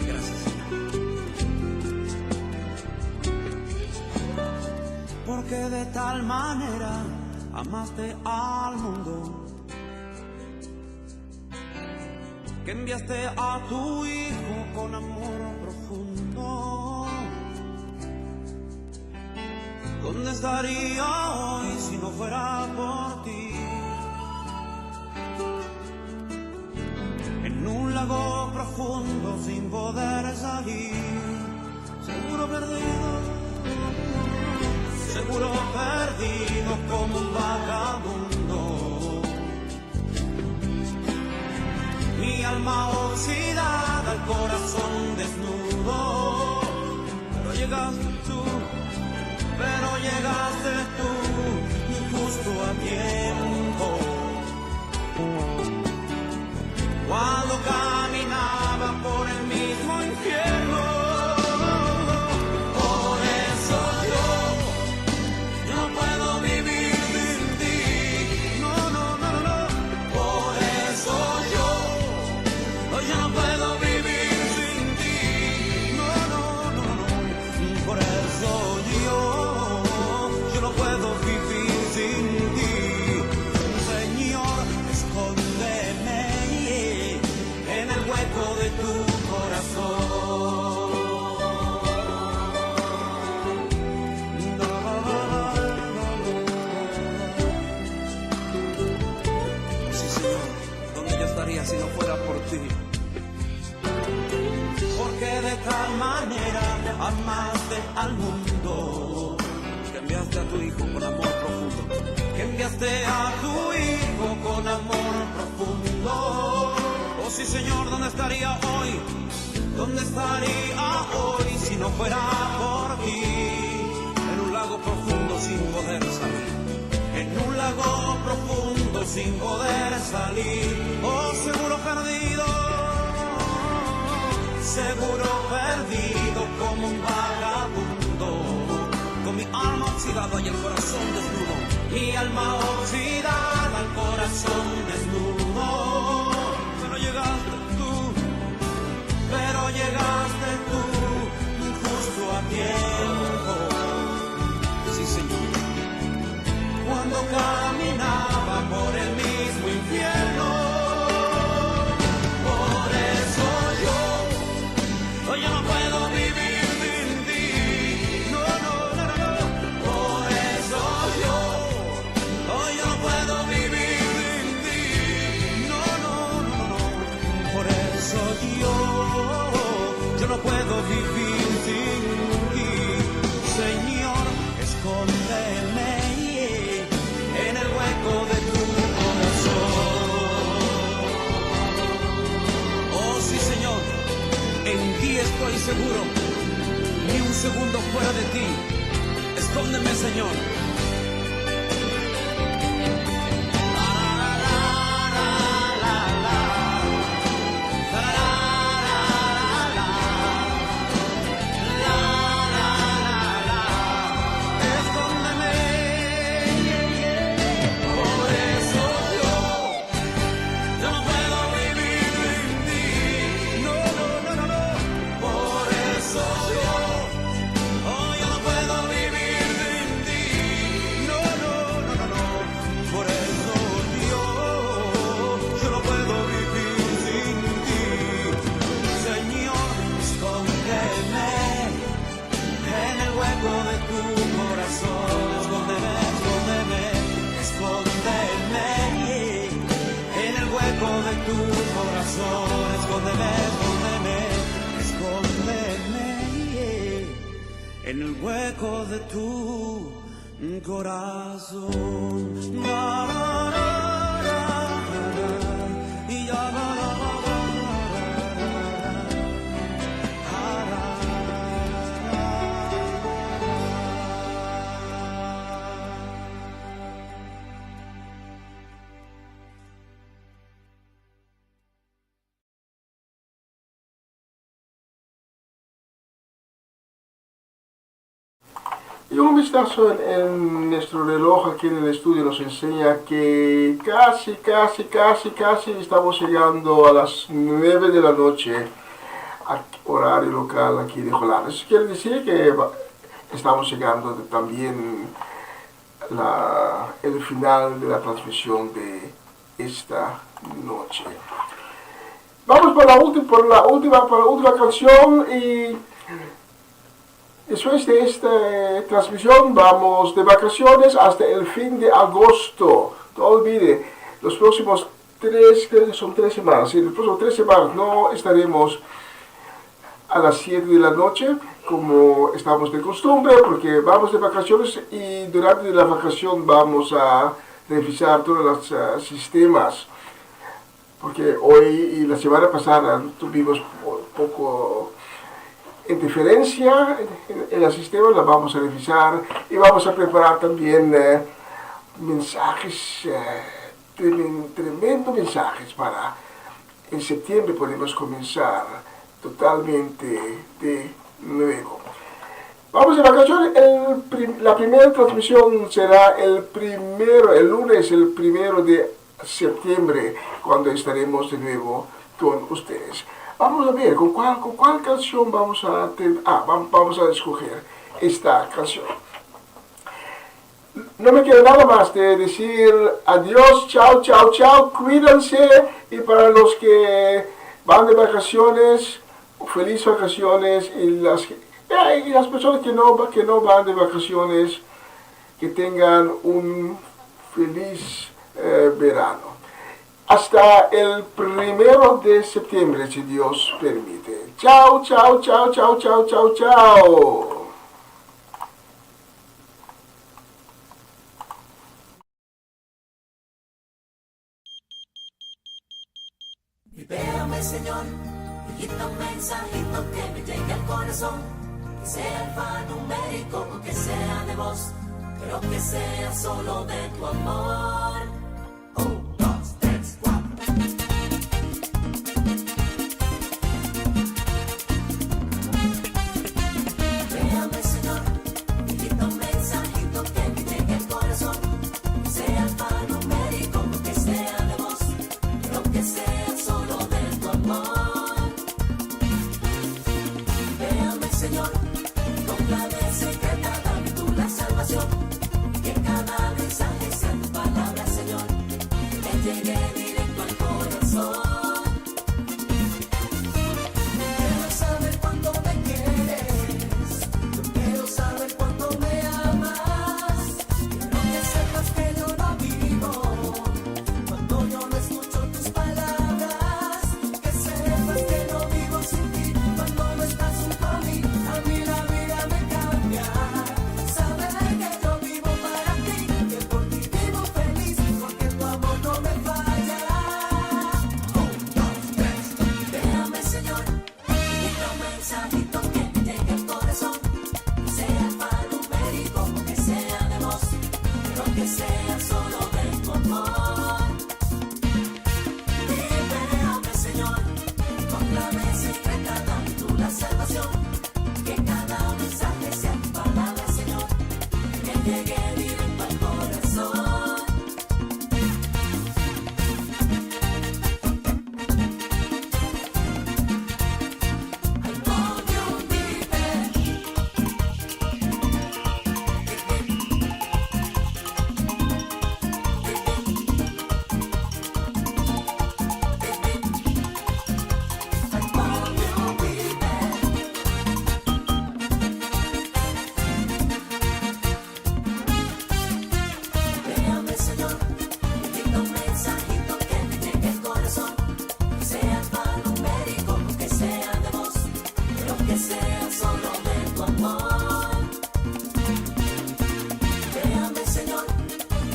Gracias, Señor. Porque de tal manera amaste al mundo que enviaste a tu Hijo con amor profundo. ¿Dónde estaría hoy si no fuera por ti? En un lago profundo sin poder salir, seguro perdido como un vagabundo. Mi alma oxidada, el corazón desnudo. Pero llegaste tú, y justo a tiempo. Cuando caminaba por el mismo infierno. Por eso yo no puedo vivir sin ti. No. Por eso yo no puedo vivir sin ti. amaste al mundo, que enviaste a tu Hijo con amor profundo, que enviaste a tu Hijo con amor profundo. Oh sí, Señor, ¿dónde estaría hoy? ¿Dónde estaría hoy si no fuera por ti? En un lago profundo sin poder salir, en un lago profundo sin poder salir. Oh, seguro perdido como un vagabundo, con mi alma oxidada y el corazón desnudo, mi alma oxidada, el corazón desnudo. Pero llegaste tú, justo a tiempo. Sí, Señor. Cuando caminaba por el mismo infierno, por eso yo no puedo vivir sin ti. No, no, no, no, no. Por eso yo no puedo vivir sin ti. No, no, no, no, no. Por eso yo no puedo vivir sin ti. Señor, escóndeme en el hueco de tu corazón. Oh sí, Señor, en ti estoy seguro, ni un segundo fuera de ti. Escóndeme, Señor. En el hueco de tu corazón. Y un vistazo en nuestro reloj aquí en el estudio nos enseña que casi estamos llegando a las 9 de la noche, horario local aquí de Holanda. Eso quiere decir que estamos llegando también el final de la transmisión de esta noche. Vamos por la última canción y después de esta transmisión vamos de vacaciones hasta el fin de agosto. No olvide, los próximos creo que son 3 semanas. Sí, los próximos 3 semanas no estaremos a las 7 de la noche como estamos de costumbre, porque vamos de vacaciones y durante la vacación vamos a revisar todos los sistemas. Porque hoy y la semana pasada tuvimos un poco interferencia en el sistema, la vamos a revisar y vamos a preparar también mensajes, tremendos mensajes para en septiembre podemos comenzar totalmente de nuevo. Vamos de vacaciones, la primera transmisión será el lunes, el 1 de septiembre, cuando estaremos de nuevo con ustedes. Vamos a ver con cuál canción vamos a escoger esta canción. No me queda nada más de decir adiós, chao, cuídense, y para los que van de vacaciones, felices vacaciones, y las personas que no van de vacaciones, que tengan un feliz verano. hasta el 1 de septiembre, si Dios permite. Chao, chao, chao, chao, chao, chao, chao. Libérame, Señor, y quita un mensajito que me llegue al corazón, que sea alfanumérico o que sea de voz, pero que sea solo de tu amor. 1, 2, 3, 4. Libérame, Señor, y quita un mensajito que me llegue al corazón, que sea alfanumérico o que sea de voz, pero que sea solo de tu amor. Véame, Señor, con clave secreta, dame tú la salvación, que cada mensaje sea tu palabra, Señor, que llegue directo al corazón. Quiero saber cuánto me quieres, yo quiero saber cuánto me amas, quiero que sepas que yo no vivo cuando yo no escucho tus palabras, que sepas que no vivo sin ti cuando no estás junto a mí la vida me cambia. Saber que yo vivo para ti, que por ti vivo feliz, porque tu amor no me falla. 1, 2, 3. Déjame, Señor, quita un mensajito que me llegue al corazón, que sea alfanumérico o que sea de voz, pero que sea solo de tu amor. Libérame, Señor, con clave secreta, dame tú la salvación, que cada mensaje sea tu palabra, Señor, que llegue directo al corazón. Ay, ponme un Véame, Señor, quita un mensajito que me llegue al corazón, que sea alfanumérico o que sea de voz, pero que sea solo de tu amor. Véame, Señor,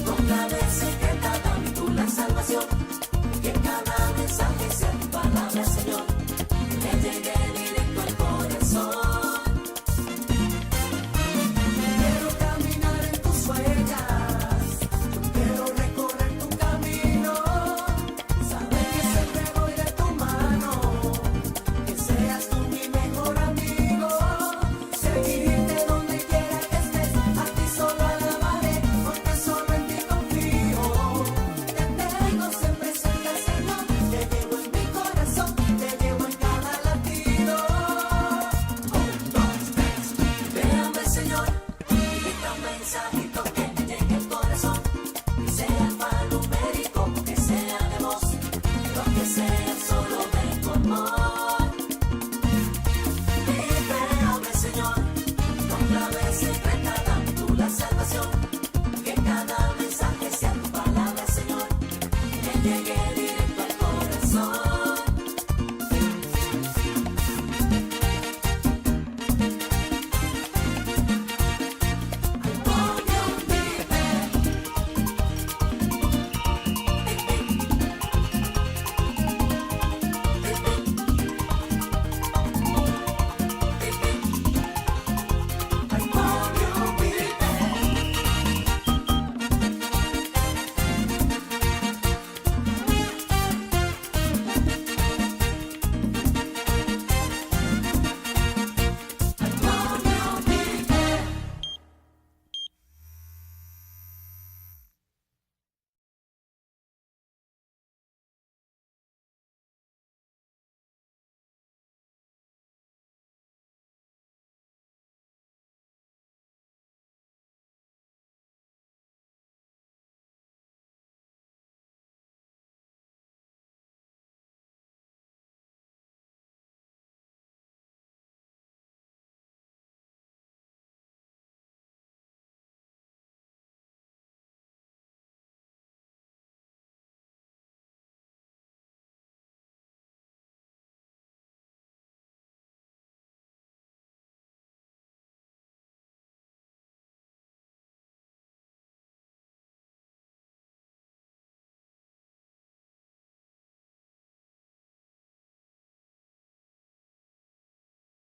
con clave secreta, dame tú la salvación, que cada mensaje sea tu palabra, Señor, que me llegue directo al corazón. Quiero caminar en tus huellas, quiero recorrer tu camino, saber que siempre voy de tu mano, que seas tú mi mejor amigo, seguirte donde quiera que estés, a ti solo alabaré, porque solo en ti confío. Te tengo siempre cerca, Señor, te llevo en mi corazón, te llevo en cada latido. 1, 2, 3. Véame, Señor, quita un mensajito que me llegue al corazón, que sea alfanumérico o que sea de voz, pero que sea solo de tu amor. Libérame, Señor, con clave secreta.